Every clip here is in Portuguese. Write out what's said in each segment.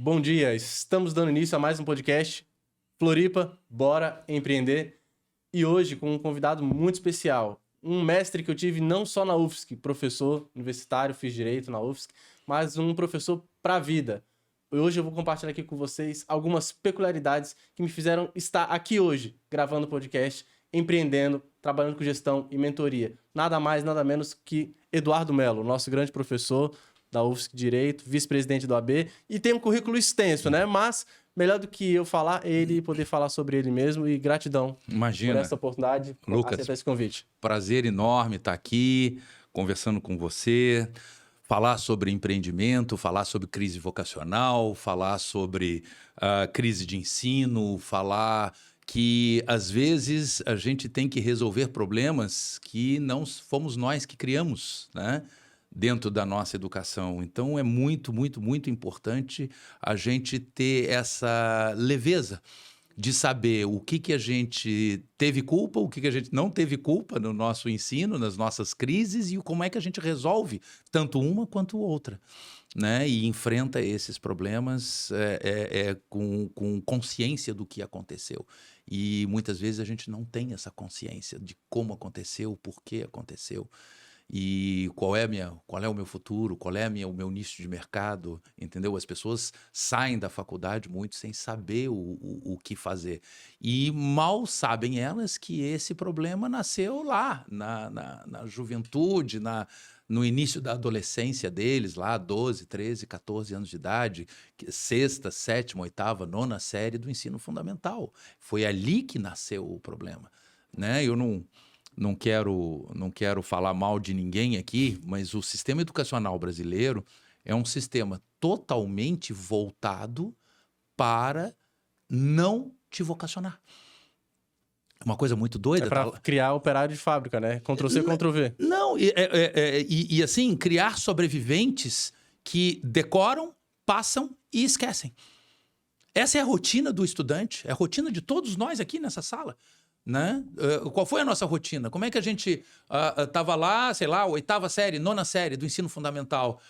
Bom dia, estamos dando início a mais um podcast Floripa, bora empreender. E hoje com um convidado muito especial, um mestre que eu tive não só na UFSC, professor universitário, fiz direito na UFSC, mas um professor para a vida. Hoje eu vou compartilhar aqui com vocês algumas peculiaridades que me fizeram estar aqui hoje, gravando o podcast, empreendendo, trabalhando com gestão e mentoria. Nada mais, nada menos que Eduardo Melo, nosso grande professor da UFSC Direito, vice-presidente do AB, e tem um currículo extenso, né? Mas melhor do que eu falar, ele poder falar sobre ele mesmo, e gratidão Imagina, por essa oportunidade, por Lucas, aceitar esse convite. prazer enorme estar aqui, conversando com você, falar sobre empreendimento, falar sobre crise vocacional, falar sobre crise de ensino, falar que, às vezes, a gente tem que resolver problemas que não fomos nós que criamos, né? Dentro da nossa educação. Então, é muito, muito, muito importante a gente ter essa leveza de saber o que a gente teve culpa, o que a gente não teve culpa no nosso ensino, nas nossas crises, e como é que a gente resolve tanto uma quanto outra, né? E enfrenta esses problemas com consciência do que aconteceu. E muitas vezes a gente não tem essa consciência de como aconteceu, por que aconteceu. E qual é o meu futuro, qual é o meu nicho de mercado, entendeu? As pessoas saem da faculdade muito sem saber o que fazer. E mal sabem elas que esse problema nasceu lá, na juventude, no início da adolescência deles, lá 12, 13, 14 anos de idade, sexta, sétima, oitava, nona série do ensino fundamental. Foi ali que nasceu o problema, né? Eu não quero falar mal de ninguém aqui, mas o sistema educacional brasileiro é um sistema totalmente voltado para não te vocacionar. Uma coisa muito doida. É para criar operário de fábrica, né? Ctrl-C, Ctrl-V. Não, e assim, criar sobreviventes que decoram, passam e esquecem. Essa é a rotina do estudante, é a rotina de todos nós aqui nessa sala. Né? Qual foi a nossa rotina? Como é que a gente estava lá, sei lá, oitava série, nona série do ensino fundamental?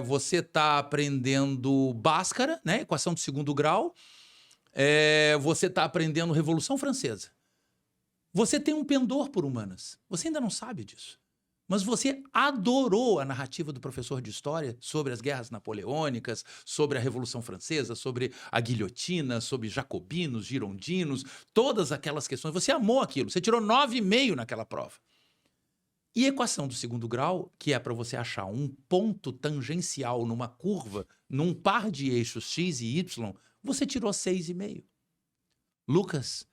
Você está aprendendo Bhaskara, né? Equação de segundo grau. Você está aprendendo Revolução Francesa. Você tem um pendor por humanas. Você ainda não sabe disso. Mas você adorou a narrativa do professor de história sobre as guerras napoleônicas, sobre a Revolução Francesa, sobre a guilhotina, sobre jacobinos, girondinos, todas aquelas questões. Você amou aquilo, você tirou 9,5 naquela prova. E equação do segundo grau, que é para você achar um ponto tangencial numa curva, num par de eixos x e y, você tirou 6,5. Lucas,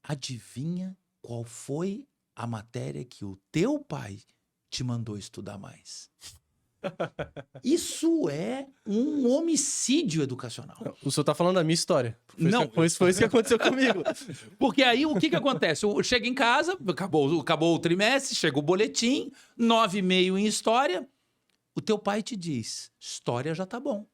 adivinha qual foi a matéria que o teu pai te mandou estudar mais? Isso é um homicídio educacional. O senhor tá falando da minha história. Não. Foi isso que aconteceu comigo. Porque aí o que acontece? Chega em casa, acabou o trimestre, chega o boletim, 9,5 em história. O teu pai te diz, história já tá bom.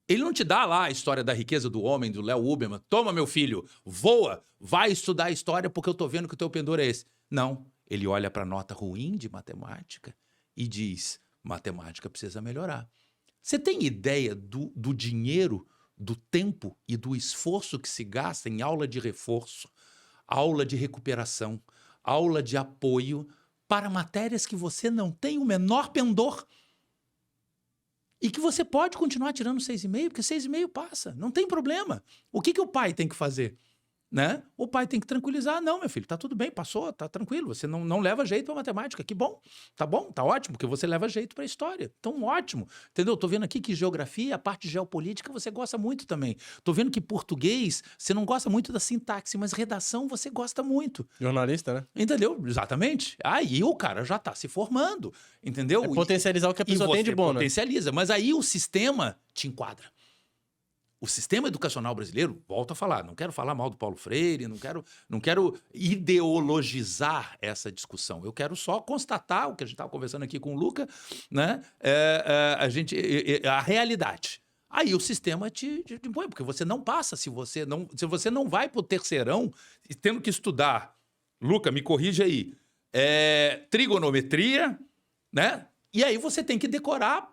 Ele não te dá lá a história da riqueza do homem, do Léo Huberman. Toma, meu filho, voa, vai estudar a história porque eu tô vendo que o teu pendor é esse. Não. Ele olha para a nota ruim de matemática e diz, matemática precisa melhorar. Você tem ideia do dinheiro, do tempo e do esforço que se gasta em aula de reforço, aula de recuperação, aula de apoio para matérias que você não tem o menor pendor? E que você pode continuar tirando 6,5, porque 6,5 passa, não tem problema. O que o pai tem que fazer? Né? O pai tem que tranquilizar. Não, meu filho, tá tudo bem, passou, tá tranquilo. Você não leva jeito para matemática. Que bom, tá ótimo, porque você leva jeito para história. Então, ótimo. Entendeu? Tô vendo aqui que geografia, a parte geopolítica, você gosta muito também. Tô vendo que português, você não gosta muito da sintaxe, mas redação você gosta muito. Jornalista, né? Entendeu? Exatamente. Aí o cara já tá se formando, entendeu? Potencializar o que a pessoa tem de bom, né? Potencializa, mas aí o sistema te enquadra. O sistema educacional brasileiro, volto a falar, não quero falar mal do Paulo Freire, não quero ideologizar essa discussão. Eu quero só constatar o que a gente estava conversando aqui com o Luca, né? A realidade. Aí o sistema te impõe, porque você não passa se você não vai para o terceirão tendo que estudar. Luca, me corrige aí. Trigonometria, né? E aí você tem que decorar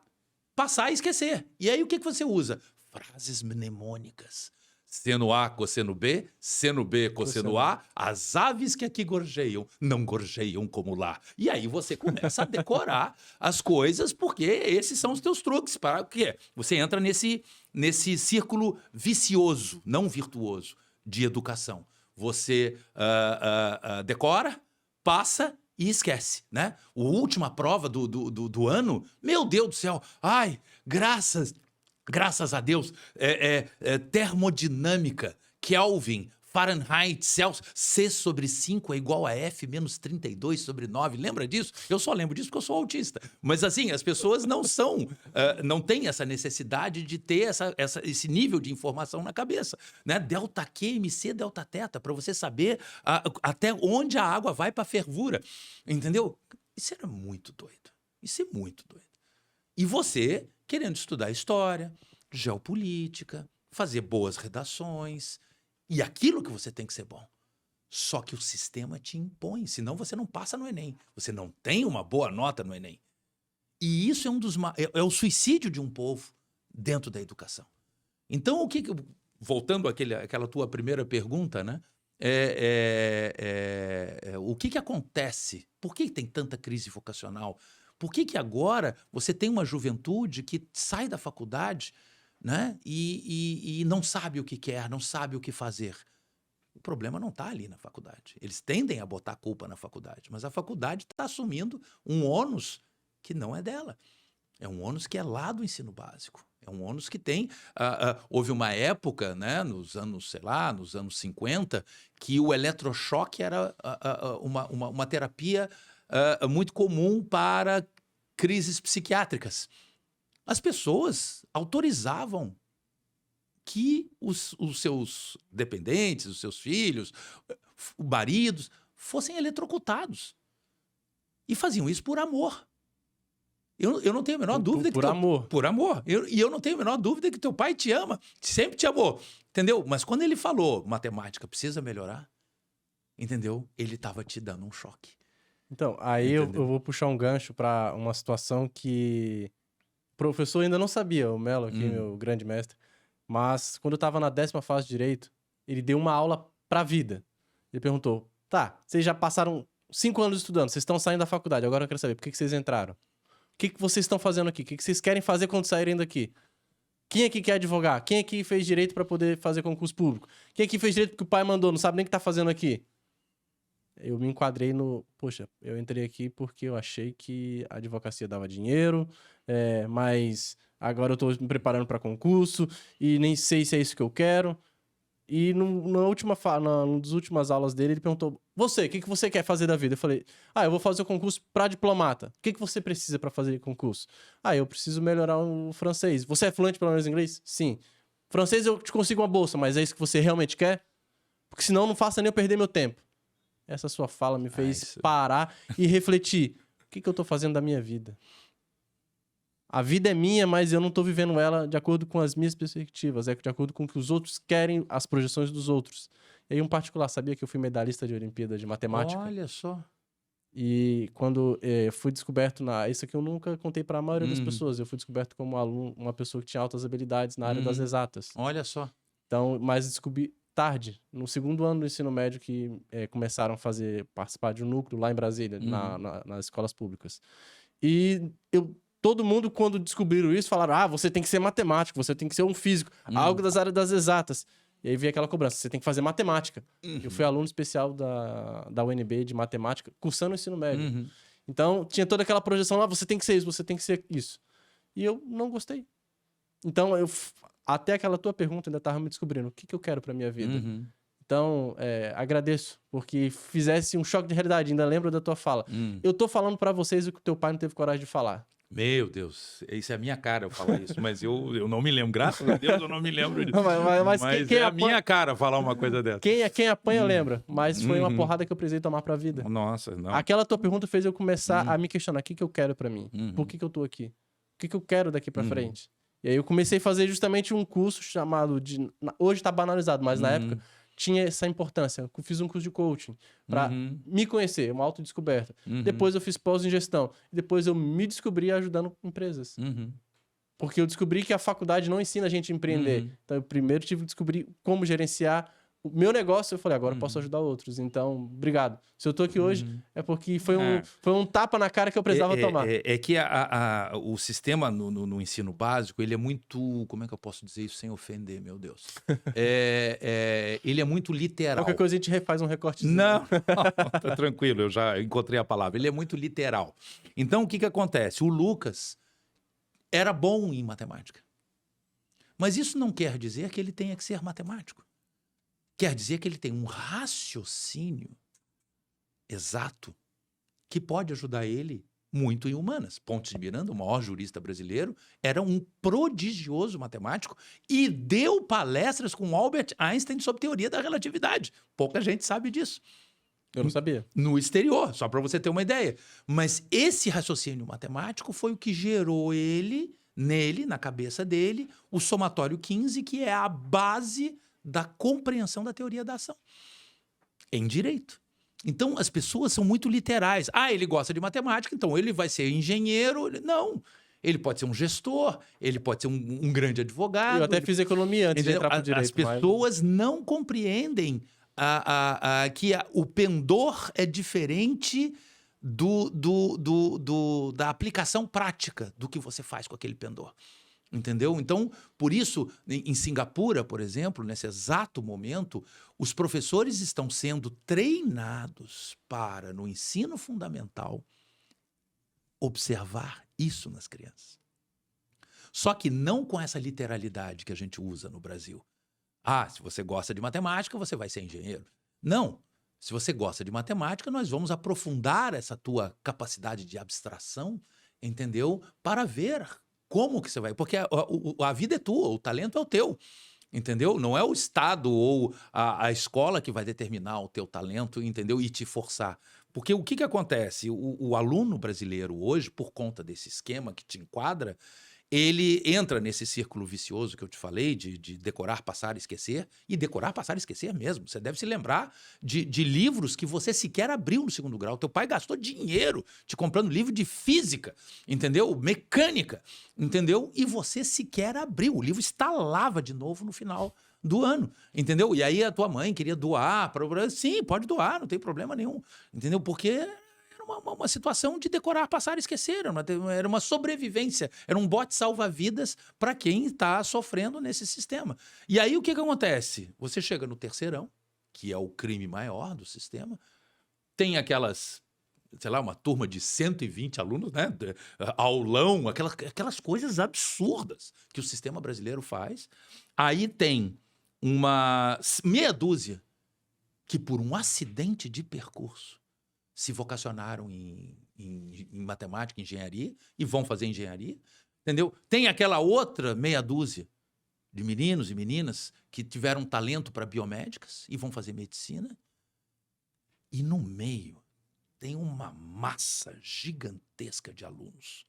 passar e esquecer. E aí o que você usa? Frases mnemônicas. Seno A, cosseno B, seno B, cosseno A, as aves que aqui gorjeiam, não gorjeiam como lá. E aí você começa a decorar as coisas, porque esses são os teus truques. Para o quê? Você entra nesse círculo vicioso, não virtuoso, de educação. Você decora, passa e esquece, né? A última prova do ano, meu Deus do céu, ai, graças a Deus, termodinâmica, Kelvin, Fahrenheit, Celsius, C sobre 5 é igual a F menos 32 sobre 9. Lembra disso? Eu só lembro disso porque eu sou autista. Mas assim, as pessoas não têm essa necessidade de ter esse nível de informação na cabeça, né? Delta Q, MC, delta teta, para você saber até onde a água vai para fervura, entendeu? Isso era muito doido. Isso é muito doido. E você querendo estudar história, geopolítica, fazer boas redações, e aquilo que você tem que ser bom. Só que o sistema te impõe, senão você não passa no Enem. Você não tem uma boa nota no Enem. E isso é o suicídio de um povo dentro da educação. Então, voltando àquela tua primeira pergunta, né? O que acontece? Por que tem tanta crise vocacional? Por que agora você tem uma juventude que sai da faculdade, né, e não sabe o que quer, não sabe o que fazer? O problema não está ali na faculdade. Eles tendem a botar a culpa na faculdade, mas a faculdade está assumindo um ônus que não é dela. É um ônus que é lá do ensino básico. É um ônus que tem... houve uma época, né, nos anos 50, que o eletrochoque era uma terapia muito comum para crises psiquiátricas. As pessoas autorizavam que os seus dependentes, os seus filhos, maridos, fossem eletrocutados. E faziam isso por amor. Eu não tenho a menor dúvida que... amor. Por amor. E eu não tenho a menor dúvida que teu pai te ama, sempre te amou. Entendeu? Mas quando ele falou, matemática precisa melhorar, entendeu? Ele estava te dando um choque. Então, aí eu vou puxar um gancho para uma situação que o professor ainda não sabia, o Melo aqui, meu grande mestre, mas quando eu estava na 10ª fase de Direito, ele deu uma aula para a vida. Ele perguntou, tá, vocês já passaram 5 anos estudando, vocês estão saindo da faculdade, agora eu quero saber, por que vocês entraram? O que vocês estão fazendo aqui? O que vocês querem fazer quando saírem daqui? Quem aqui quer advogar? Quem aqui fez direito para poder fazer concurso público? Quem aqui fez direito porque o pai mandou, não sabe nem o que tá fazendo aqui? Eu me enquadrei poxa, eu entrei aqui porque eu achei que a advocacia dava dinheiro, mas agora eu tô me preparando para concurso e nem sei se é isso que eu quero. E numa das últimas aulas dele, ele perguntou, você, o que você quer fazer da vida? Eu falei, eu vou fazer o concurso para diplomata. O que você precisa para fazer concurso? Eu preciso melhorar o francês. Você é fluente pelo menos em inglês? Sim. Francês eu te consigo uma bolsa, mas é isso que você realmente quer? Porque senão não faça nem eu perder meu tempo. Essa sua fala me fez parar e refletir. O que eu tô fazendo da minha vida? A vida é minha, mas eu não tô vivendo ela de acordo com as minhas perspectivas. De acordo com o que os outros querem, as projeções dos outros. E aí, um particular, sabia que eu fui medalhista de Olimpíada de Matemática? Olha só. E quando fui descoberto isso aqui eu nunca contei para a maioria das pessoas. Eu fui descoberto como aluno, uma pessoa que tinha altas habilidades na área das exatas. Olha só. Então, mas descobri tarde, no 2º ano do ensino médio, que começaram a participar de um núcleo lá em Brasília, nas escolas públicas. E todo mundo, quando descobriram isso, falaram, você tem que ser matemático, você tem que ser um físico, algo das áreas das exatas. E aí veio aquela cobrança, você tem que fazer matemática. Eu fui aluno especial da UNB de matemática, cursando o ensino médio. Então, tinha toda aquela projeção lá, você tem que ser isso, você tem que ser isso. E eu não gostei. Então, até aquela tua pergunta, ainda estava me descobrindo o que eu quero para minha vida. Então, agradeço, porque fizesse um choque de realidade, ainda lembro da tua fala. Eu tô falando para vocês o que o teu pai não teve coragem de falar. Meu Deus, isso é a minha cara eu falar isso, mas eu não me lembro, graças a Deus eu não me lembro disso. Mas quem é a minha cara falar uma coisa dessa. Quem apanha lembra, mas foi uma porrada que eu precisei tomar pra vida. Nossa, não. Aquela tua pergunta fez eu começar a me questionar, o que eu quero pra mim? Por que eu tô aqui? O que eu quero daqui pra frente? E aí eu comecei a fazer justamente um curso chamado hoje tá banalizado, mas na época tinha essa importância. Eu fiz um curso de coaching para me conhecer, uma autodescoberta. Depois eu fiz pós em gestão. E depois eu me descobri ajudando empresas. Porque eu descobri que a faculdade não ensina a gente a empreender. Uhum. Então, eu primeiro tive que descobrir como gerenciar o meu negócio. Eu falei, agora eu posso Uhum. ajudar outros. Então, obrigado. Se eu tô aqui hoje, Uhum. é porque foi É. foi um tapa na cara que eu precisava tomar. É que o sistema no ensino básico, ele é muito... Como é que eu posso dizer isso sem ofender, meu Deus? Ele é muito literal. Qualquer coisa a gente faz um recortezinho. Não, tá tranquilo, eu já encontrei a palavra. Ele é muito literal. Então, o que acontece? O Lucas era bom em matemática. Mas isso não quer dizer que ele tenha que ser matemático. Quer dizer que ele tem um raciocínio exato que pode ajudar ele muito em humanas. Pontes de Miranda, o maior jurista brasileiro, era um prodigioso matemático e deu palestras com Albert Einstein sobre teoria da relatividade. Pouca gente sabe disso. Eu não sabia. No exterior, só para você ter uma ideia. Mas esse raciocínio matemático foi o que gerou nele, na cabeça dele, o somatório 15, que é a base da compreensão da teoria da ação em direito. Então, as pessoas são muito literais. Ah, ele gosta de matemática, então ele vai ser engenheiro. Não. Ele pode ser um gestor, ele pode ser um grande advogado. Eu até fiz economia antes de entrar para o direito. As pessoas não compreendem que o pendor é diferente da aplicação prática do que você faz com aquele pendor. Entendeu? Então, por isso, em Singapura, por exemplo, nesse exato momento, os professores estão sendo treinados para, no ensino fundamental, observar isso nas crianças. Só que não com essa literalidade que a gente usa no Brasil. Ah, se você gosta de matemática, você vai ser engenheiro. Não. Se você gosta de matemática, nós vamos aprofundar essa tua capacidade de abstração, entendeu? Para ver como que você vai... Porque a vida é tua, o talento é o teu, entendeu? Não é o Estado ou a escola que vai determinar o teu talento, entendeu? E te forçar. Porque o que acontece? O aluno brasileiro hoje, por conta desse esquema que te enquadra, ele entra nesse círculo vicioso que eu te falei, de decorar, passar e esquecer, e decorar, passar e esquecer mesmo. Você deve se lembrar de livros que você sequer abriu no segundo grau. Teu pai gastou dinheiro te comprando livro de física, entendeu? Mecânica, entendeu? E você sequer abriu. O livro estalava de novo no final do ano, entendeu? E aí a tua mãe queria doar para... Sim, pode doar, não tem problema nenhum, entendeu? Porque... Uma situação de decorar, passar e esquecer. Era uma sobrevivência. Era um bote salva-vidas para quem está sofrendo nesse sistema. E aí o que acontece? Você chega no terceirão, que é o crime maior do sistema, tem aquelas, sei lá, uma turma de 120 alunos, né? Aulão, aquelas coisas absurdas que o sistema brasileiro faz. Aí tem uma meia dúzia que, por um acidente de percurso, se vocacionaram em matemática, engenharia, e vão fazer engenharia, entendeu? Tem aquela outra meia dúzia de meninos e meninas que tiveram talento para biomédicas e vão fazer medicina. E no meio tem uma massa gigantesca de alunos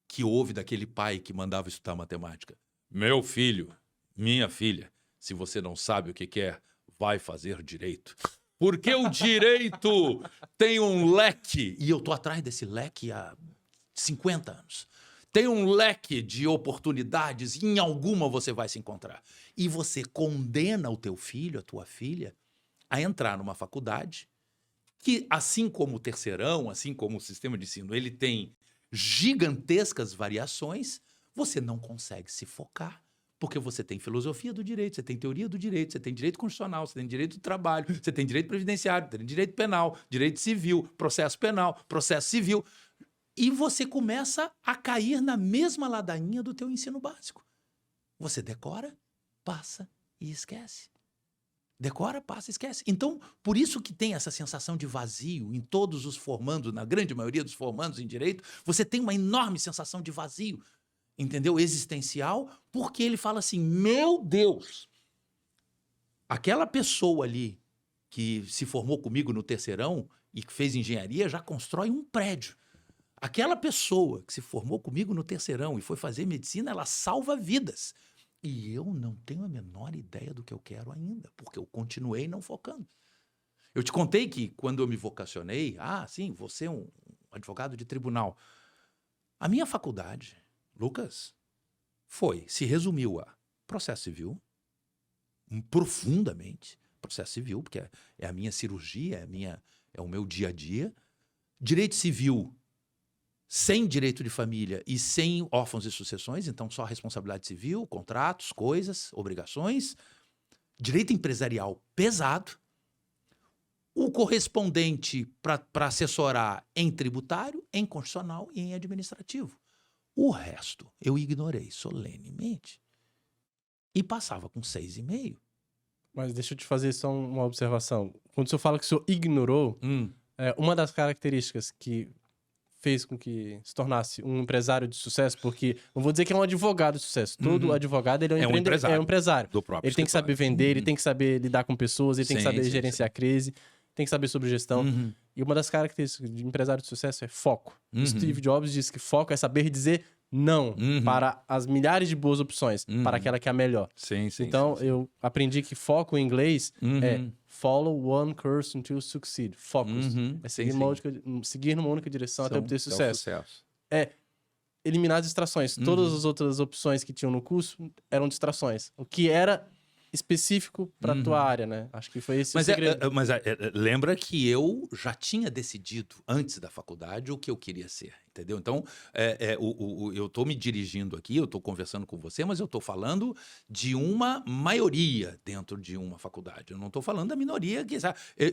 que ouve daquele pai que mandava estudar matemática. Meu filho, minha filha, se você não sabe o que quer, vai fazer direito. Porque o direito tem um leque, e eu tô atrás desse leque há 50 anos. Tem um leque de oportunidades, e em alguma você vai se encontrar. E você condena o teu filho, a tua filha, a entrar numa faculdade que, assim como o terceirão, assim como o sistema de ensino, ele tem gigantescas variações, você não consegue se focar. Porque você tem filosofia do direito, você tem teoria do direito, você tem direito constitucional, você tem direito do trabalho, você tem direito previdenciário, tem direito penal, direito civil, processo penal, processo civil. E você começa a cair na mesma ladainha do teu ensino básico. Você decora, passa e esquece. Decora, passa e esquece. Então, por isso que tem essa sensação de vazio em todos os formandos, na grande maioria dos formandos em direito, você tem uma enorme sensação de vazio, entendeu? Existencial, porque ele fala assim, meu Deus, aquela pessoa ali que se formou comigo no terceirão e que fez engenharia já constrói um prédio. Aquela pessoa que se formou comigo no terceirão e foi fazer medicina, ela salva vidas. E eu não tenho a menor ideia do que eu quero ainda, porque eu continuei não focando. Eu te contei que quando eu me vocacionei, sim, você é um advogado de tribunal. A minha faculdade... Lucas, se resumiu a processo civil, profundamente, processo civil, porque é a minha cirurgia, é o meu dia a dia, direito civil sem direito de família e sem órfãos e sucessões, então só responsabilidade civil, contratos, coisas, obrigações, direito empresarial pesado, o correspondente para assessorar em tributário, em constitucional e em administrativo. O resto eu ignorei solenemente e passava com 6,5. Mas deixa eu te fazer só uma observação. Quando o senhor fala que o senhor ignorou, uma das características que fez com que se tornasse um empresário de sucesso, porque não vou dizer que é um advogado de sucesso. Todo advogado ele é um empresário. Do próprio ele tem que saber vender, ele tem que saber lidar com pessoas, ele tem que saber gerenciar a crise, tem que saber sobre gestão. E uma das características de empresário de sucesso é foco. Steve Jobs disse que foco é saber dizer não para as milhares de boas opções, para aquela que é a melhor. Então, eu aprendi que foco em inglês é follow one course until succeed. Focus. É seguir numa única direção até obter sucesso. É eliminar as distrações. Todas as outras opções que tinham no curso eram distrações. O que era específico para a tua área, né? Acho que foi esse o segredo. Mas lembra que eu já tinha decidido antes da faculdade o que eu queria ser, entendeu? Então, eu estou me dirigindo aqui, eu estou conversando com você, mas eu estou falando de uma maioria dentro de uma faculdade. Eu não estou falando da minoria que...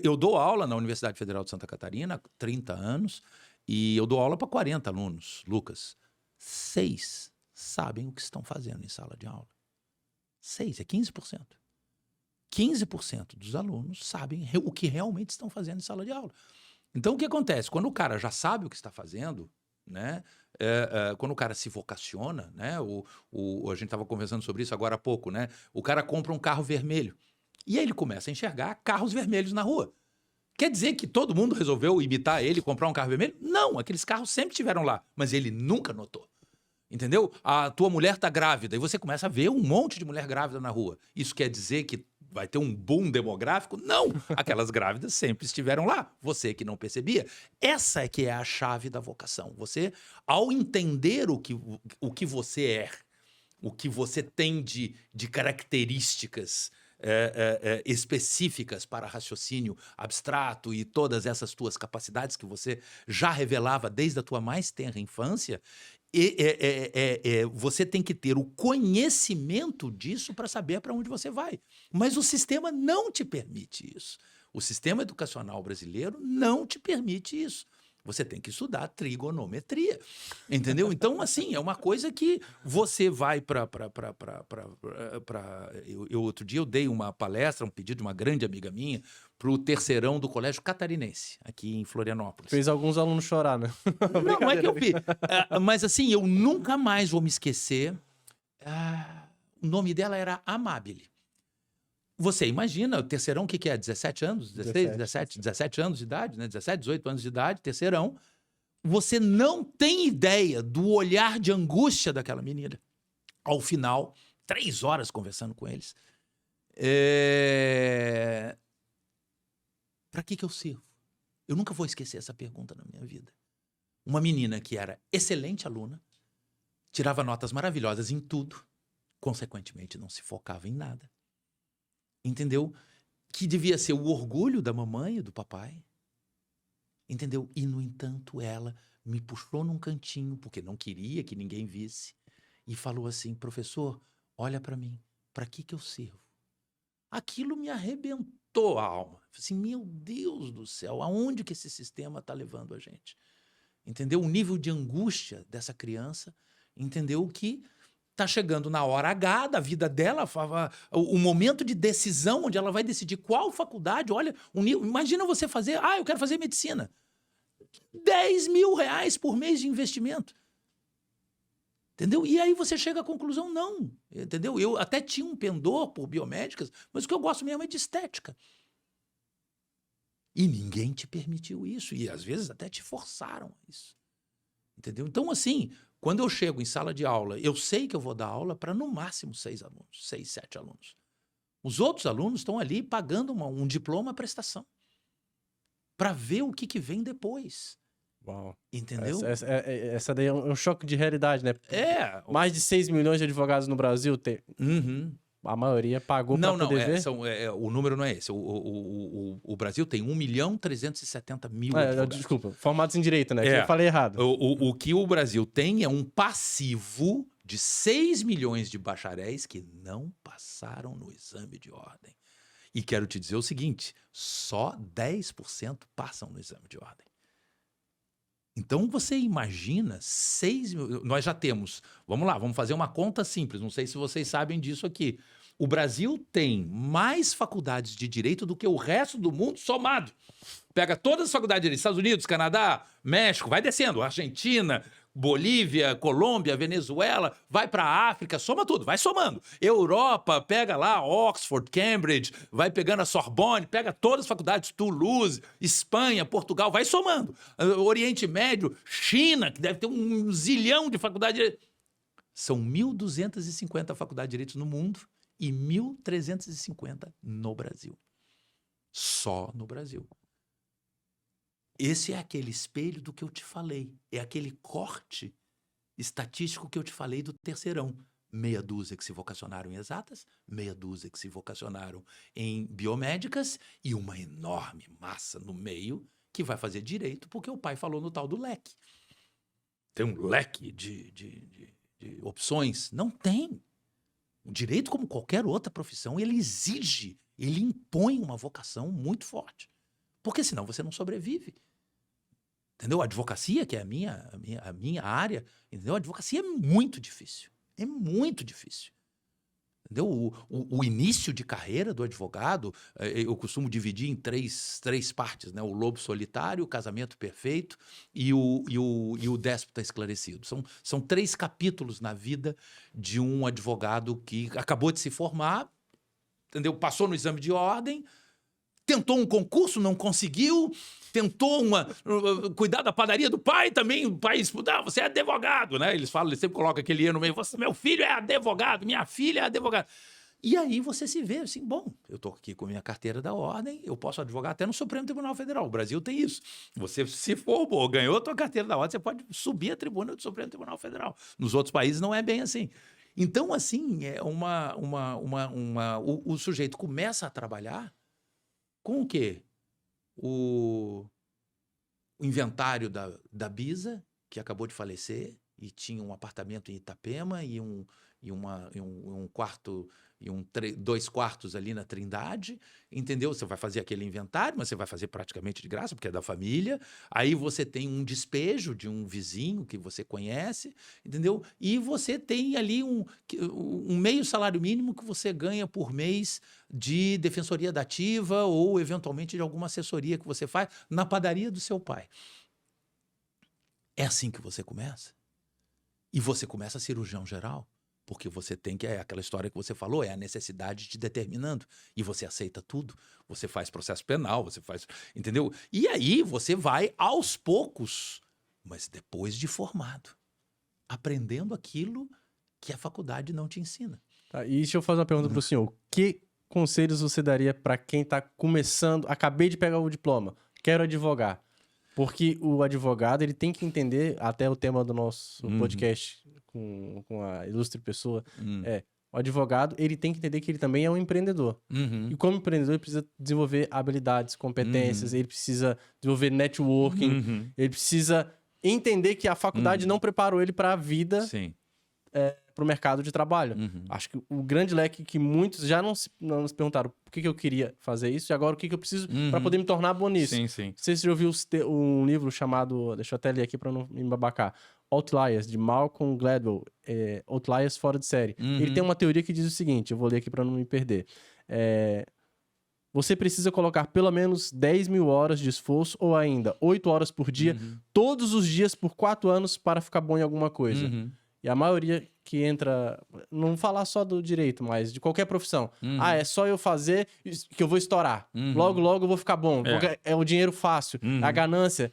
Eu dou aula na Universidade Federal de Santa Catarina há 30 anos e eu dou aula para 40 alunos, Lucas. 6 sabem o que estão fazendo em sala de aula. 6, é 15%. 15% dos alunos sabem o que realmente estão fazendo em sala de aula. Então, o que acontece? Quando o cara já sabe o que está fazendo, né? Quando o cara se vocaciona, né? A gente estava conversando sobre isso agora há pouco, né? O cara compra um carro vermelho e aí ele começa a enxergar carros vermelhos na rua. Quer dizer que todo mundo resolveu imitar ele e comprar um carro vermelho? Não, aqueles carros sempre estiveram lá, mas ele nunca notou. Entendeu? A tua mulher tá grávida e você começa a ver um monte de mulher grávida na rua. Isso quer dizer que vai ter um boom demográfico? Não! Aquelas grávidas sempre estiveram lá. Você que não percebia. Essa é que é a chave da vocação. Você, ao entender o que você é, o que você tem de características específicas para raciocínio abstrato e todas essas tuas capacidades que você já revelava desde a tua mais tenra infância, você tem que ter o conhecimento disso para saber para onde você vai. Mas o sistema não te permite isso. O sistema educacional brasileiro não te permite isso. Você tem que estudar trigonometria, entendeu? Então, assim, é uma coisa que você vai outro dia eu dei uma palestra, um pedido de uma grande amiga minha, para o terceirão do Colégio Catarinense, aqui em Florianópolis. Fez alguns alunos chorar, né? Não é que eu fiz. Mas, assim, eu nunca mais vou me esquecer. O nome dela era Amabile. Você imagina, o terceirão, o que é? 17 anos? 17 anos de idade, né? 17, 18 anos de idade, terceirão. Você não tem ideia do olhar de angústia daquela menina. Ao final, 3 horas conversando com eles. Para que eu sirvo? Eu nunca vou esquecer essa pergunta na minha vida. Uma menina que era excelente aluna, tirava notas maravilhosas em tudo, consequentemente não se focava em nada. Entendeu? Que devia ser o orgulho da mamãe e do papai. Entendeu? E, no entanto, ela me puxou num cantinho, porque não queria que ninguém visse, e falou assim: professor, olha para mim, para que eu sirvo? Aquilo me arrebentou a alma. Assim, meu Deus do céu, aonde que esse sistema está levando a gente? Entendeu? O nível de angústia dessa criança, entendeu? Que está chegando na hora H da vida dela, o momento de decisão, onde ela vai decidir qual faculdade. Olha, imagina você fazer, eu quero fazer medicina. 10 mil reais por mês de investimento. Entendeu? E aí você chega à conclusão, não. Entendeu? Eu até tinha um pendor por biomédicas, mas o que eu gosto mesmo é de estética. E ninguém te permitiu isso. E às vezes até te forçaram a isso. Entendeu? Então, assim, quando eu chego em sala de aula, eu sei que eu vou dar aula para no máximo 6 alunos, 6, 7 alunos. Os outros alunos estão ali pagando um diploma prestação para ver o que vem depois. Uau. Entendeu? Essa daí é um choque de realidade, né? Mais de 6 milhões de advogados no Brasil, a maioria pagou para poder ver? O número não é esse. O Brasil tem 1.370.000 advogados. Desculpa, formados em direito, né? Que eu falei errado. O que o Brasil tem é um passivo de 6 milhões de bacharéis que não passaram no exame de ordem. E quero te dizer o seguinte, só 10% passam no exame de ordem. Então, você imagina 6 mil... Nós já temos... Vamos lá, vamos fazer uma conta simples. Não sei se vocês sabem disso aqui. O Brasil tem mais faculdades de direito do que o resto do mundo somado. Pega todas as faculdades de direito, Estados Unidos, Canadá, México, vai descendo, Argentina, Bolívia, Colômbia, Venezuela, vai para a África, soma tudo, vai somando. Europa, pega lá Oxford, Cambridge, vai pegando a Sorbonne, pega todas as faculdades, Toulouse, Espanha, Portugal, vai somando. Oriente Médio, China, que deve ter um zilhão de faculdades de direito. São 1.250 faculdades de direito no mundo e 1.350 no Brasil. Só no Brasil. Esse é aquele espelho do que eu te falei. É aquele corte estatístico que eu te falei do terceirão. Meia dúzia que se vocacionaram em exatas, meia dúzia que se vocacionaram em biomédicas e uma enorme massa no meio que vai fazer direito porque o pai falou no tal do leque. Tem um leque de opções? Não tem. O direito, como qualquer outra profissão, ele exige, ele impõe uma vocação muito forte. Porque senão você não sobrevive. Entendeu? A advocacia, que é a minha área, entendeu? A advocacia é muito difícil. É muito difícil. Entendeu? O início de carreira do advogado, eu costumo dividir em três partes, né? O lobo solitário, o casamento perfeito e o déspota esclarecido. São 3 capítulos na vida de um advogado que acabou de se formar, entendeu? Passou no exame de ordem, tentou um concurso, não conseguiu, tentou cuidar da padaria do pai também, o pai você é advogado, né? Eles sempre colocam aquele E no meio, meu filho é advogado, minha filha é advogada. E aí você se vê assim, bom, eu estou aqui com minha carteira da ordem, eu posso advogar até no Supremo Tribunal Federal, o Brasil tem isso. Você se formou, ganhou a tua carteira da ordem, você pode subir a tribuna do Supremo Tribunal Federal. Nos outros países não é bem assim. Então, assim, o sujeito começa a trabalhar com o quê? O inventário da Bisa, que acabou de falecer, e tinha um apartamento em Itapema e um quarto e 2 quartos ali na Trindade, entendeu? Você vai fazer aquele inventário, mas você vai fazer praticamente de graça, porque é da família. Aí você tem um despejo de um vizinho que você conhece, entendeu? E você tem ali um meio salário mínimo que você ganha por mês de defensoria dativa ou, eventualmente, de alguma assessoria que você faz na padaria do seu pai. É assim que você começa. E você começa cirurgião geral. Porque você tem que, aquela história que você falou, é a necessidade te determinando. E você aceita tudo. Você faz processo penal, você faz... Entendeu? E aí você vai aos poucos, mas depois de formado, aprendendo aquilo que a faculdade não te ensina. Tá, e deixa eu fazer uma pergunta para o senhor. Que conselhos você daria para quem está começando, acabei de pegar o diploma, quero advogar? Porque o advogado, ele tem que entender, até o tema do nosso podcast com a ilustre pessoa, o advogado, ele tem que entender que ele também é um empreendedor. E como empreendedor, ele precisa desenvolver habilidades, competências, ele precisa desenvolver networking, ele precisa entender que a faculdade não preparou ele para a vida, para o mercado de trabalho. Acho que o grande leque que muitos já não se perguntaram por que eu queria fazer isso e agora o que eu preciso para poder me tornar bom nisso. Sim, sim. Não sei se você já ouviu um livro chamado, deixa eu até ler aqui para não me babacar, Outliers, de Malcolm Gladwell, Outliers fora de série. Ele tem uma teoria que diz o seguinte, eu vou ler aqui para não me perder. Você precisa colocar pelo menos 10 mil horas de esforço ou ainda 8 horas por dia, todos os dias por 4 anos para ficar bom em alguma coisa. E a maioria que entra, não falar só do direito, mas de qualquer profissão. É só eu fazer que eu vou estourar. Logo, logo eu vou ficar bom. É o dinheiro fácil. A ganância.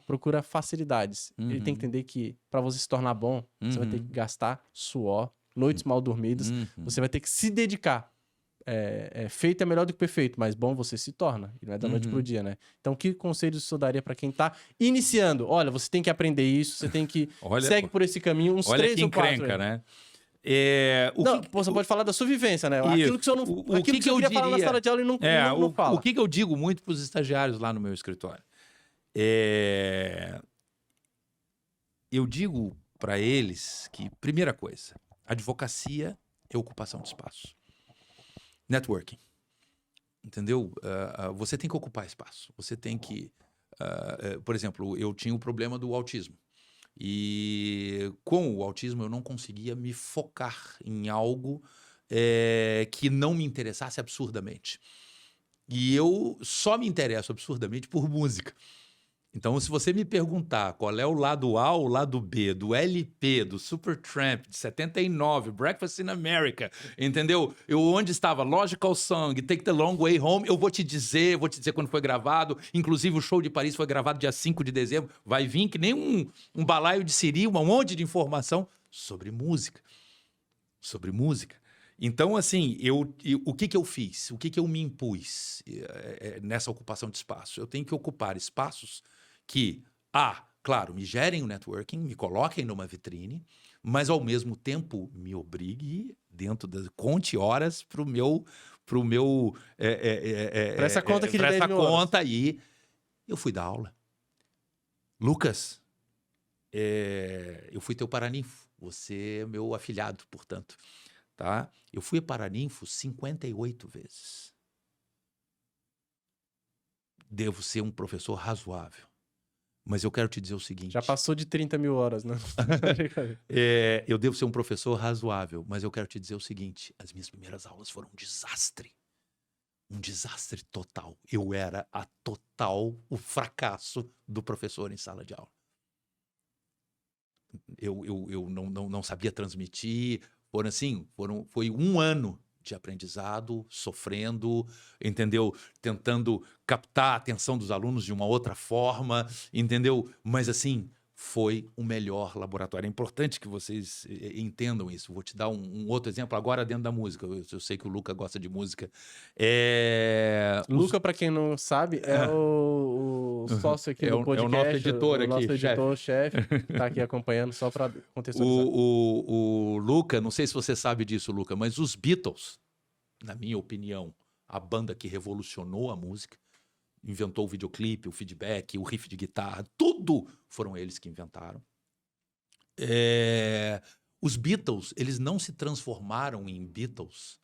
Procura facilidades. Ele tem que entender que para você se tornar bom, você vai ter que gastar suor, noites mal dormidas. Você vai ter que se dedicar. feito é melhor do que perfeito, mas bom você se torna. E não é da noite pro dia, né? Então, que conselhos você daria pra quem tá iniciando? Olha, você tem que aprender isso, você tem que... segue por esse caminho, uns 3 ou 4. Encrenca, né? Você pode falar da sua vivência, né? Aquilo que você não, aquilo que você queria falar na sala de aula e não fala. O que eu digo muito para os estagiários lá no meu escritório? Eu digo para eles que, primeira coisa, advocacia é ocupação de espaço. Networking. Entendeu? Você tem que ocupar espaço. Você tem que... por exemplo, eu tinha o problema do autismo. E com o autismo eu não conseguia me focar em algo que não me interessasse absurdamente. E eu só me interesso absurdamente por música. Então, se você me perguntar qual é o lado A ou o lado B do LP, do Supertramp, de 79, Breakfast in America, entendeu? Onde estava Logical Song, Take the Long Way Home, eu vou te dizer quando foi gravado. Inclusive, o show de Paris foi gravado dia 5 de dezembro. Vai vir que nem um balaio de siri, um monte de informação sobre música. Sobre música. Então, assim, o que eu fiz? O que eu me impus nessa ocupação de espaço? Eu tenho que ocupar espaços que, claro, me gerem o networking, me coloquem numa vitrine, mas ao mesmo tempo me obrigue conte horas para essa conta que para essa conta horas. aí. Eu fui dar aula. Lucas, eu fui teu paraninfo. Você é meu afilhado, portanto. Tá? Eu fui paraninfo 58 vezes. Devo ser um professor razoável. Mas eu quero te dizer o seguinte... Já passou de 30 mil horas, né? Eu devo ser um professor razoável, mas eu quero te dizer o seguinte: as minhas primeiras aulas foram um desastre. Um desastre total. Eu era o fracasso do professor em sala de aula. Eu não sabia transmitir. Foi um ano de aprendizado, sofrendo, entendeu? Tentando captar a atenção dos alunos de uma outra forma, entendeu? Mas, assim, foi o melhor laboratório. É importante que vocês entendam isso. Vou te dar um outro exemplo agora dentro da música. Eu sei que o Luca gosta de música. Luca, para quem não sabe, é o sócio aqui do podcast. É o nosso editor aqui, nosso editor-chefe, tá aqui acompanhando só para contextualizar. O Luca, não sei se você sabe disso, Luca, mas os Beatles, na minha opinião, a banda que revolucionou a música, inventou o videoclipe, o feedback, o riff de guitarra, tudo foram eles que inventaram. Os Beatles, eles não se transformaram em Beatles,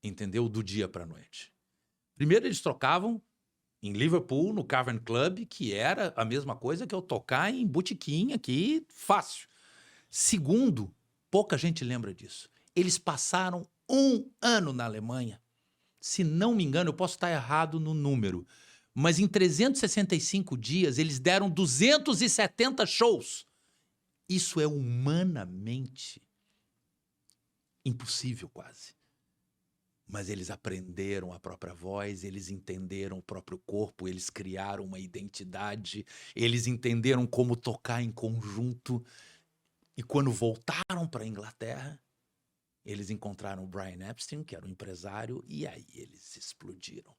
entendeu? Do dia para a noite. Primeiro, eles tocavam em Liverpool, no Cavern Club, que era a mesma coisa que eu tocar em botequim aqui, fácil. Segundo, pouca gente lembra disso. Eles passaram 1 ano na Alemanha. Se não me engano, eu posso estar errado no número, mas em 365 dias eles deram 270 shows. Isso é humanamente impossível quase. Mas eles aprenderam a própria voz, eles entenderam o próprio corpo, eles criaram uma identidade, eles entenderam como tocar em conjunto. E quando voltaram para a Inglaterra, eles encontraram o Brian Epstein, que era um empresário, e aí eles explodiram.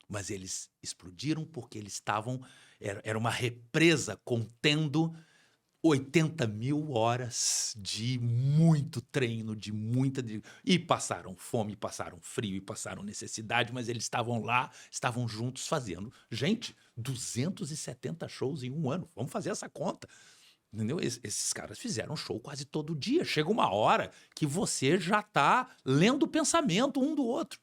Mas eles explodiram porque eles estavam... Era uma represa contendo 80 mil horas de muito treino, e passaram fome, passaram frio, e passaram necessidade, mas eles estavam lá, estavam juntos fazendo. Gente, 270 shows em 1 ano. Vamos fazer essa conta. Entendeu? Esses caras fizeram show quase todo dia. Chega uma hora que você já está lendo o pensamento um do outro.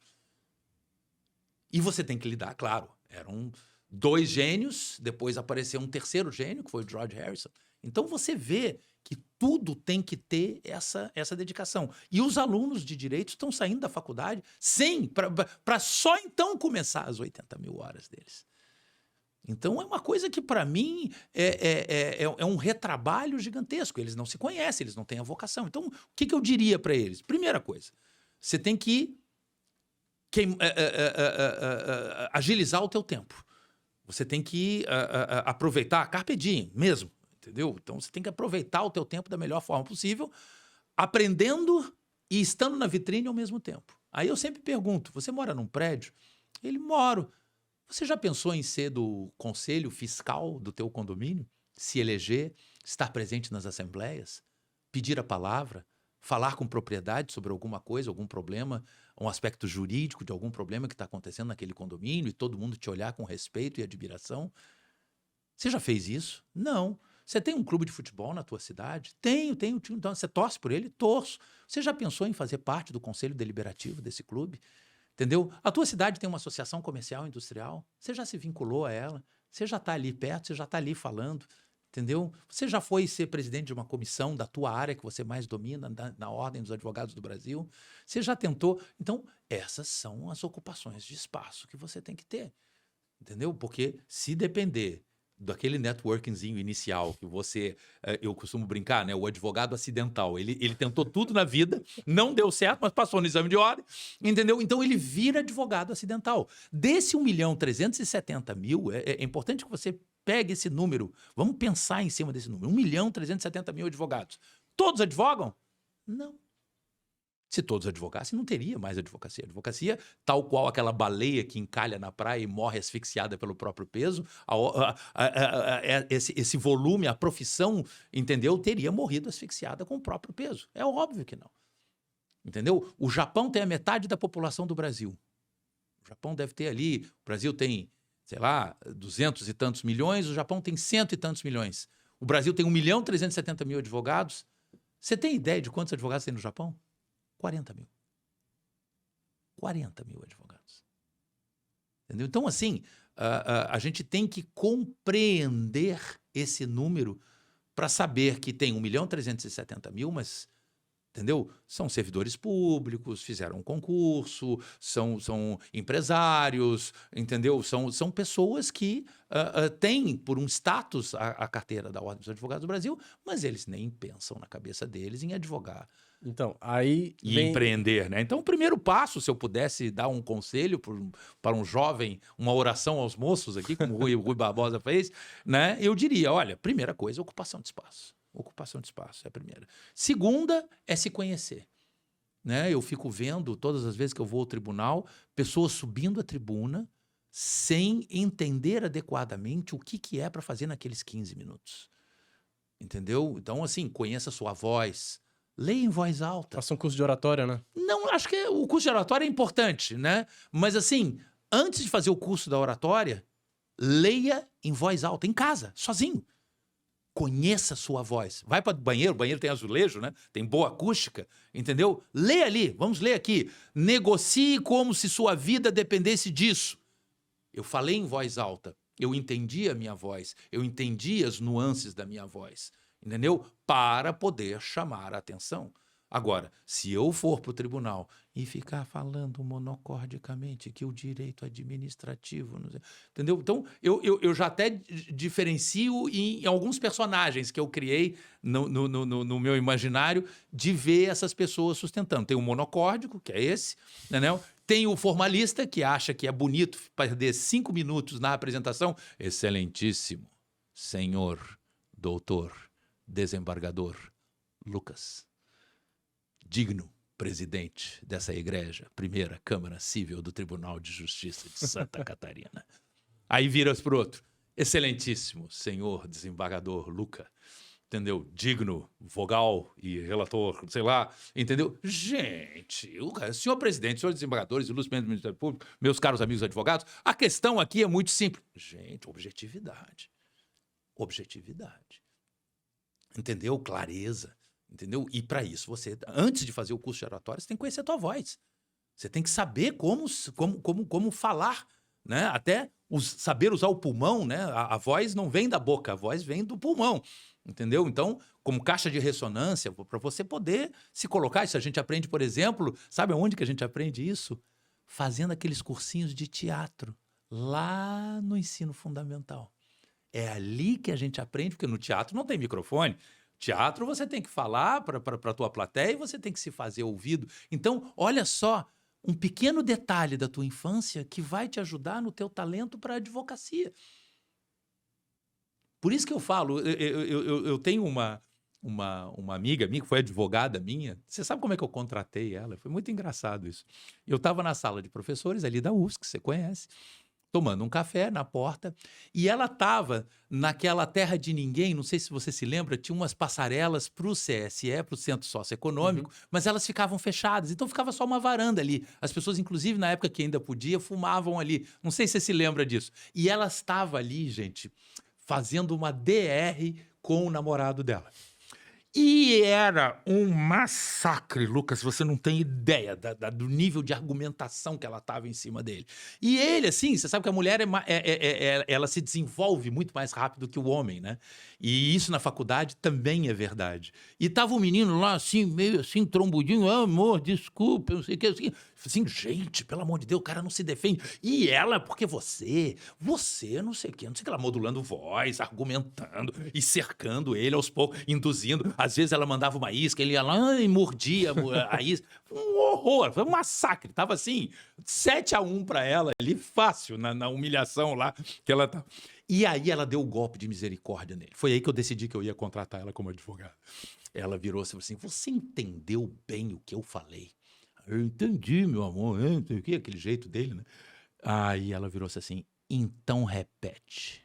E você tem que lidar, claro. Eram 2 gênios, depois apareceu um terceiro gênio, que foi o George Harrison. Então você vê que tudo tem que ter essa dedicação. E os alunos de direito estão saindo da faculdade para só então começar as 80 mil horas deles. Então é uma coisa que, para mim, é um retrabalho gigantesco. Eles não se conhecem, eles não têm a vocação. Então, o que eu diria para eles? Primeira coisa, você tem que agilizar o teu tempo. Você tem que aproveitar, carpe diem mesmo, entendeu? Então, você tem que aproveitar o teu tempo da melhor forma possível, aprendendo e estando na vitrine ao mesmo tempo. Aí eu sempre pergunto, você mora num prédio? Ele, moro. Você já pensou em ser do conselho fiscal do teu condomínio? Se eleger, estar presente nas assembleias, pedir a palavra, falar com propriedade sobre alguma coisa, algum problema, um aspecto jurídico de algum problema que está acontecendo naquele condomínio e todo mundo te olhar com respeito e admiração? Você já fez isso? Não. Você tem um clube de futebol na tua cidade? Tenho um time. Então, você torce por ele? Torço. Você já pensou em fazer parte do conselho deliberativo desse clube? Entendeu? A tua cidade tem uma associação comercial e industrial? Você já se vinculou a ela? Você já está ali perto? Você já está ali falando? Entendeu? Você já foi ser presidente de uma comissão da tua área que você mais domina, na Ordem dos Advogados do Brasil? Você já tentou? Então, essas são as ocupações de espaço que você tem que ter. Entendeu? Porque se depender daquele networkingzinho inicial que você, eu costumo brincar, né? O advogado acidental. Ele tentou tudo na vida, não deu certo, mas passou no exame de ordem, entendeu? Então ele vira advogado acidental. Desse 1.370.000, é importante que você pegue esse número. Vamos pensar em cima desse número. 1.370.000 advogados. Todos advogam? Não. Se todos advogassem, não teria mais advocacia. Advocacia, tal qual aquela baleia que encalha na praia e morre asfixiada pelo próprio peso, esse volume, a profissão, entendeu? Teria morrido asfixiada com o próprio peso. É óbvio que não. Entendeu? O Japão tem a metade da população do Brasil. O Japão deve ter ali, o Brasil tem, sei lá, 200 e tantos milhões, o Japão tem 100 e tantos milhões. O Brasil tem 1.370.000 advogados. Você tem ideia de quantos advogados tem no Japão? 40.000. 40.000 advogados. Entendeu? Então, assim, a gente tem que compreender esse número para saber que tem 1.370.000, mas, entendeu? São servidores públicos, fizeram um concurso, são empresários, entendeu? São pessoas que têm, por um status, a carteira da Ordem dos Advogados do Brasil, mas eles nem pensam na cabeça deles em advogar. Então, aí E vem... empreender, né? Então, o primeiro passo, se eu pudesse dar um conselho para um jovem, uma oração aos moços aqui, como o Rui Barbosa fez, né? Eu diria, olha, primeira coisa, ocupação de espaço. Ocupação de espaço é a primeira. Segunda é se conhecer. Né? Eu fico vendo, todas as vezes que eu vou ao tribunal, pessoas subindo a tribuna sem entender adequadamente o que é para fazer naqueles 15 minutos. Entendeu? Então, assim, conheça a sua voz. Leia em voz alta. Faça um curso de oratória, né? Não, acho que o curso de oratória é importante, né? Mas, assim, antes de fazer o curso da oratória, leia em voz alta, em casa, sozinho. Conheça a sua voz. Vai para o banheiro tem azulejo, né? Tem boa acústica, entendeu? Lê ali, vamos ler aqui. Negocie como se sua vida dependesse disso. Eu falei em voz alta, eu entendi a minha voz, eu entendi as nuances da minha voz. Entendeu? Para poder chamar a atenção. Agora, se eu for para o tribunal e ficar falando monocordicamente que o direito administrativo... Não sei, entendeu? Então, eu já até diferencio em alguns personagens que eu criei no meu imaginário de ver essas pessoas sustentando. Tem o monocórdico, que é esse, entendeu? Tem o formalista, que acha que é bonito perder 5 minutos na apresentação. Excelentíssimo senhor doutor desembargador Lucas, digno presidente dessa igreja, primeira Câmara Civil do Tribunal de Justiça de Santa Catarina. Aí viras pro outro, excelentíssimo senhor desembargador Luca, entendeu? Digno, vogal e relator, sei lá, entendeu? Gente, senhor presidente, senhores desembargadores, ilustres membros do Ministério Público, meus caros amigos advogados, a questão aqui é muito simples. Gente, objetividade. Objetividade. Entendeu? Clareza, entendeu? E para isso, você, antes de fazer o curso de oratória, você tem que conhecer a tua voz. Você tem que saber como falar, né? Até saber usar o pulmão, né? A voz não vem da boca, a voz vem do pulmão, entendeu? Então, como caixa de ressonância, para você poder se colocar, isso a gente aprende, por exemplo, sabe aonde que a gente aprende isso? Fazendo aqueles cursinhos de teatro, lá no ensino fundamental. É ali que a gente aprende, porque no teatro não tem microfone. Teatro você tem que falar para a tua plateia e você tem que se fazer ouvido. Então, olha só, um pequeno detalhe da tua infância que vai te ajudar no teu talento para a advocacia. Por isso que eu falo, eu tenho uma amiga minha, que foi advogada minha. Você sabe como é que eu contratei ela? Foi muito engraçado isso. Eu estava na sala de professores ali da UFSC, que você conhece, tomando um café na porta, e ela estava naquela terra de ninguém, não sei se você se lembra, tinha umas passarelas para o CSE, para o Centro Socioeconômico, mas elas ficavam fechadas, então ficava só uma varanda ali. As pessoas, inclusive, na época que ainda podia, fumavam ali. Não sei se você se lembra disso. E ela estava ali, gente, fazendo uma DR com o namorado dela. E era um massacre, Lucas, você não tem ideia do nível de argumentação que ela estava em cima dele. E ele, assim, você sabe que a mulher ela se desenvolve muito mais rápido que o homem, né? E isso na faculdade também é verdade. E tava o menino lá, assim, meio assim, trombudinho, amor, desculpa, não sei o que, assim, gente, pelo amor de Deus, o cara não se defende. E ela, porque você, não sei o que, ela modulando voz, argumentando e cercando ele aos poucos, induzindo. Às vezes ela mandava uma isca, ele ia lá e mordia a isca. Um horror, foi um massacre. Tava assim, 7-1 para ela ali, fácil, na humilhação lá que ela tava. E aí ela deu o golpe de misericórdia nele. Foi aí que eu decidi que eu ia contratar ela como advogada. Ela virou-se e falou assim, você entendeu bem o que eu falei? Eu entendi, meu amor, que aquele jeito dele, né? Aí ela virou-se assim, então repete.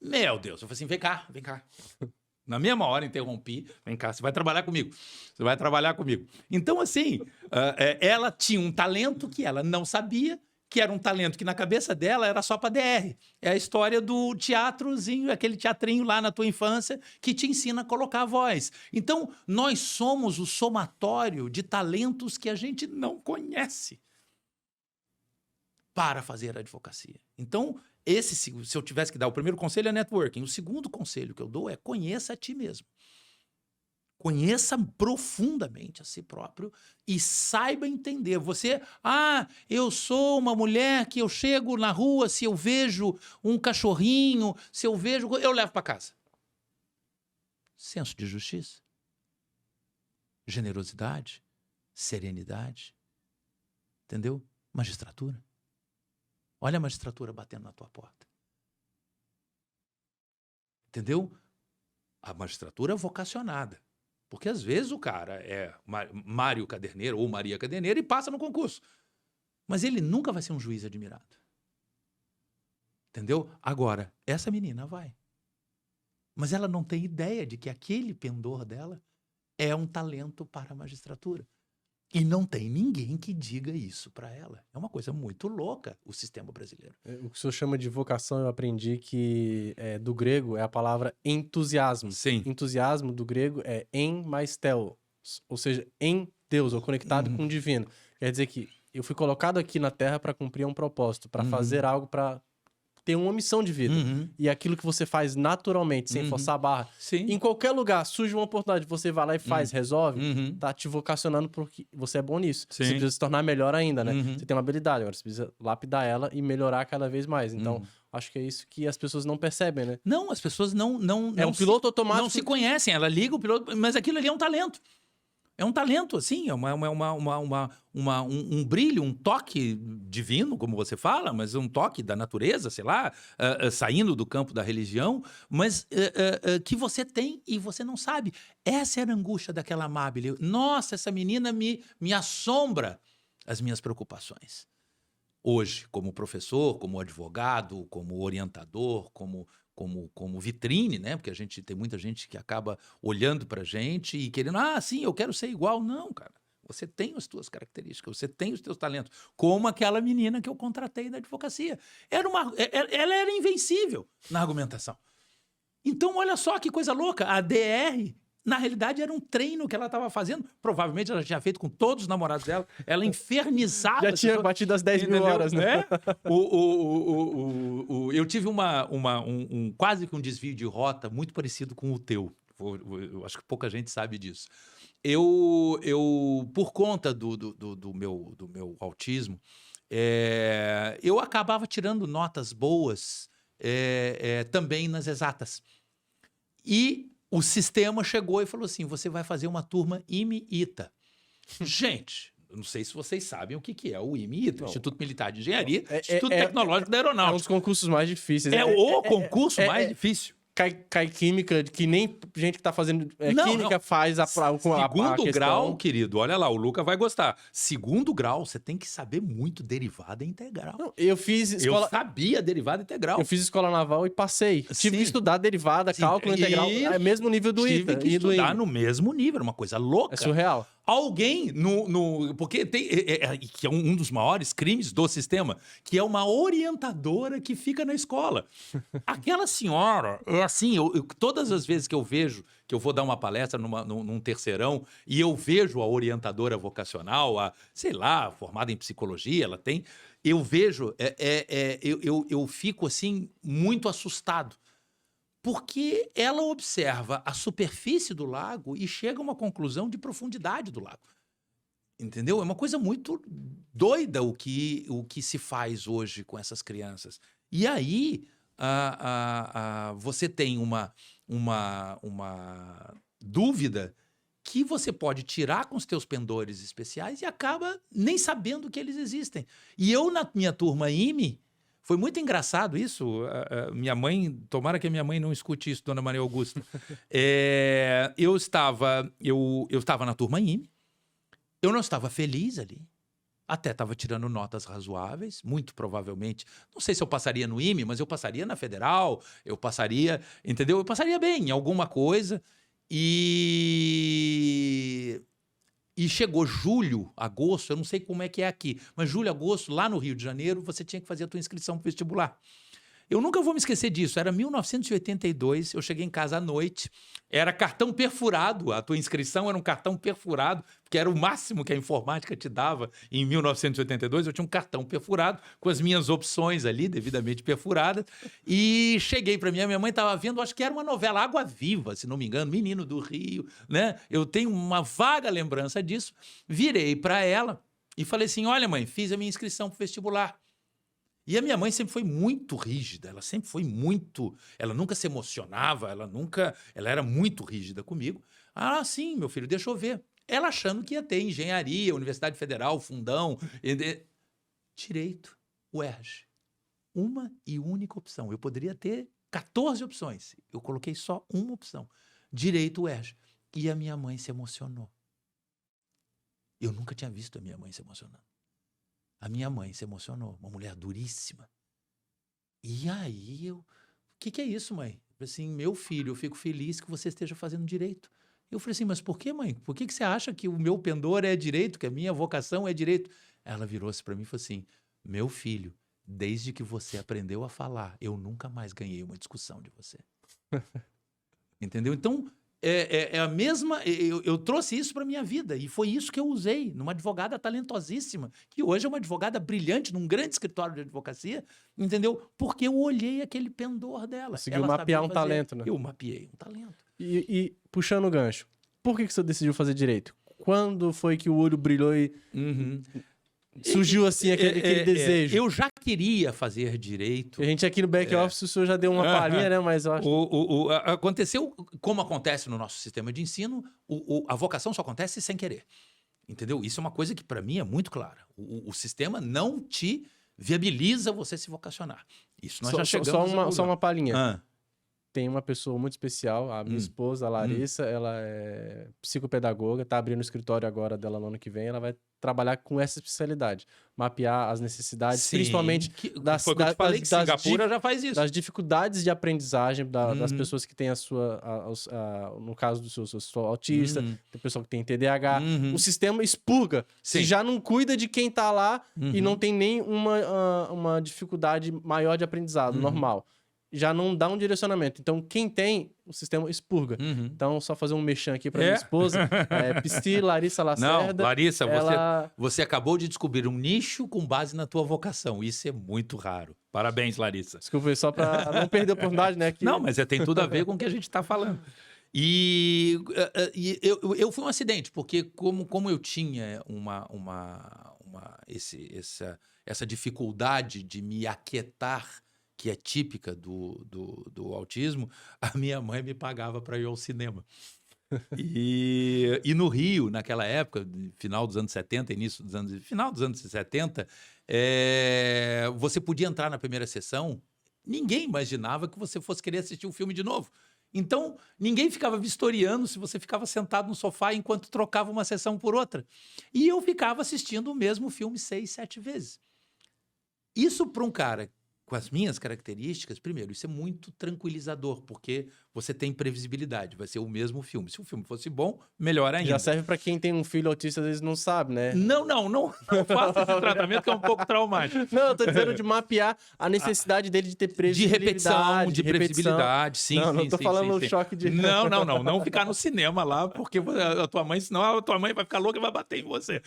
Meu Deus, eu falei assim, vem cá. Na mesma hora interrompi, vem cá, você vai trabalhar comigo. Então, assim, ela tinha um talento que ela não sabia, que era um talento que na cabeça dela era só para DR. É a história do teatrozinho, aquele teatrinho lá na tua infância que te ensina a colocar a voz. Então, nós somos o somatório de talentos que a gente não conhece para fazer a advocacia. Então, se eu tivesse que dar o primeiro conselho é networking. O segundo conselho que eu dou é conheça a ti mesmo. Conheça profundamente a si próprio e saiba entender. Você, eu sou uma mulher que eu chego na rua, se eu vejo um cachorrinho, eu levo para casa. Senso de justiça, generosidade, serenidade, entendeu? Magistratura. Olha a magistratura batendo na tua porta. Entendeu? A magistratura vocacionada. Porque às vezes o cara é Mário Caderneiro ou Maria Caderneiro e passa no concurso. Mas ele nunca vai ser um juiz admirado. Entendeu? Agora, essa menina vai. Mas ela não tem ideia de que aquele pendor dela é um talento para a magistratura. E não tem ninguém que diga isso para ela. É uma coisa muito louca, o sistema brasileiro. O que o senhor chama de vocação, eu aprendi que do grego é a palavra entusiasmo. Sim. Entusiasmo do grego é em mais tel, ou seja, em Deus, ou conectado com o divino. Quer dizer que eu fui colocado aqui na Terra para cumprir um propósito, para fazer algo, para ter uma missão de vida. E aquilo que você faz naturalmente, sem forçar a barra. Sim. Em qualquer lugar, surge uma oportunidade, você vai lá e faz, resolve, tá te vocacionando porque você é bom nisso. Sim. Você precisa se tornar melhor ainda, né? Você tem uma habilidade, agora você precisa lapidar ela e melhorar cada vez mais. Então, acho que é isso que as pessoas não percebem, né? Não, as pessoas não É um piloto automático. Não se conhecem, ela liga o piloto, mas aquilo ali é um talento. É um talento, assim, é um brilho, um toque divino, como você fala, mas um toque da natureza, sei lá, saindo do campo da religião, mas que você tem e você não sabe. Essa era a angústia daquela Amabile. Nossa, essa menina me assombra as minhas preocupações. Hoje, como professor, como advogado, como orientador, como vitrine, né? Porque tem muita gente que acaba olhando pra gente e querendo, sim, eu quero ser igual. Não, cara. Você tem as tuas características, você tem os teus talentos. Como aquela menina que eu contratei na advocacia. Ela era invencível na argumentação. Então, olha só que coisa louca. A DR, na realidade, era um treino que ela estava fazendo. Provavelmente ela tinha feito com todos os namorados dela. Ela infernizava. Já tinha batido as 10 mil horas, né? Eu tive quase que um desvio de rota muito parecido com o teu. Eu acho que pouca gente sabe disso. Por conta do meu autismo, eu acabava tirando notas boas também nas exatas. E o sistema chegou e falou assim, você vai fazer uma turma IME-ITA. Gente, eu não sei se vocês sabem o que é o IME-ITA, Instituto Militar de Engenharia, Instituto Tecnológico da Aeronáutica. É um dos concursos mais difíceis. É o concurso mais difícil. cai química, que nem gente que tá fazendo química faz com a Segundo questão. grau, querido, olha lá, o Luca vai gostar. Segundo grau, você tem que saber muito derivada integral. Não, eu sabia derivada integral. Eu fiz escola naval e passei. Tive que estudar derivada, cálculo Sim, integral, isso. é mesmo nível do Tive ITA que e do estudar IME. no mesmo nível, uma coisa louca. É surreal. Alguém porque tem que é um dos maiores crimes do sistema, que é uma orientadora que fica na escola. Aquela senhora, é assim, todas as vezes que eu vejo que eu vou dar uma palestra num terceirão e eu vejo a orientadora vocacional, sei lá, formada em psicologia, ela tem, eu vejo, eu fico assim muito assustado. Porque ela observa a superfície do lago e chega a uma conclusão de profundidade do lago. Entendeu? É uma coisa muito doida o que se faz hoje com essas crianças. E aí você tem uma dúvida que você pode tirar com os teus pendores especiais e acaba nem sabendo que eles existem. E eu, na minha turma IME, foi muito engraçado isso. Minha mãe, tomara que a minha mãe não escute isso, dona Maria Augusta. Eu estava na turma IME, eu não estava feliz ali, até estava tirando notas razoáveis, muito provavelmente. Não sei se eu passaria no IME, mas eu passaria na Federal, eu passaria, entendeu? Eu passaria bem em alguma coisa. E chegou julho, agosto, eu não sei como é que é aqui, mas julho, agosto, lá no Rio de Janeiro, você tinha que fazer a tua inscrição para o vestibular. Eu nunca vou me esquecer disso, era 1982, eu cheguei em casa à noite, era cartão perfurado, a tua inscrição era um cartão perfurado, que era o máximo que a informática te dava em 1982, eu tinha um cartão perfurado com as minhas opções ali, devidamente perfuradas, e cheguei para minha mãe estava vendo, acho que era uma novela Água Viva, se não me engano, Menino do Rio, né? Eu tenho uma vaga lembrança disso, virei para ela e falei assim, olha mãe, fiz a minha inscrição para o vestibular. E a minha mãe sempre foi muito rígida, ela sempre foi muito... Ela nunca se emocionava, ela era muito rígida comigo. Ah, sim, meu filho, deixa eu ver. Ela achando que ia ter engenharia, Universidade Federal, Fundão, Direito, UERJ. Uma e única opção. Eu poderia ter 14 opções. Eu coloquei só uma opção. Direito, UERJ. E a minha mãe se emocionou. Eu nunca tinha visto a minha mãe se emocionando. A minha mãe se emocionou, uma mulher duríssima. E aí o que é isso, mãe? Eu falei assim, meu filho, eu fico feliz que você esteja fazendo direito. Eu falei assim, mas por que, mãe? Por que você acha que o meu pendor é direito, que a minha vocação é direito? Ela virou-se para mim e falou assim, meu filho, desde que você aprendeu a falar, eu nunca mais ganhei uma discussão de você. Entendeu? Então, é a mesma... Eu trouxe isso para a minha vida e foi isso que eu usei numa advogada talentosíssima, que hoje é uma advogada brilhante num grande escritório de advocacia, entendeu? Porque eu olhei aquele pendor dela. Conseguiu mapear um talento, né? Eu mapeei um talento. E puxando o gancho, por que você decidiu fazer direito? Quando foi que o olho brilhou e surgiu assim aquele desejo? Eu já queria fazer direito. A gente aqui no back office, o senhor já deu uma palhinha, né? Mas eu acho... Aconteceu, como acontece no nosso sistema de ensino, a vocação só acontece sem querer. Entendeu? Isso é uma coisa que para mim é muito clara. O sistema não te viabiliza você se vocacionar. Isso nós já chegamos só uma palhinha. Tem uma pessoa muito especial, a minha esposa, a Larissa, ela é psicopedagoga, tá abrindo o escritório agora dela no ano que vem, ela vai trabalhar com essa especialidade, mapear as necessidades, principalmente foi que eu te falei que Singapura já faz isso. Das dificuldades de aprendizagem das pessoas que têm no caso do seu autista, tem pessoa que tem TDAH, o sistema expurga. Se já não cuida de quem tá lá e não tem nem uma dificuldade maior de aprendizado, normal. Já não dá um direcionamento. Então, quem tem, o sistema expurga. Então, só fazer um merchan aqui para minha esposa. Psi, Larissa Lacerda. Não, Larissa, você acabou de descobrir um nicho com base na tua vocação. Isso é muito raro. Parabéns, Larissa. Desculpa, só para não perder a oportunidade, né? Não, mas tem tudo a ver com o que a gente está falando. E eu fui um acidente, porque como eu tinha essa dificuldade de me aquietar, que é típica do autismo, a minha mãe me pagava para ir ao cinema. E no Rio, naquela época, final dos anos 70, final dos anos 70, você podia entrar na primeira sessão ninguém imaginava que você fosse querer assistir o filme de novo. Então, ninguém ficava vistoriando se você ficava sentado no sofá enquanto trocava uma sessão por outra. E eu ficava assistindo o mesmo filme 6, 7 vezes. Isso para um cara com as minhas características, primeiro, isso é muito tranquilizador, porque você tem previsibilidade, vai ser o mesmo filme. Se o filme fosse bom, melhor ainda. Já serve pra quem tem um filho autista, às vezes não sabe, né? Não faça esse tratamento que é um pouco traumático. Não, eu tô dizendo de mapear a necessidade dele de ter De previsibilidade. repetição, de previsibilidade, sim, Não, sim, não tô sim, falando sim. choque de... Não ficar no cinema lá, porque a tua mãe, senão a tua mãe vai ficar louca e vai bater em você.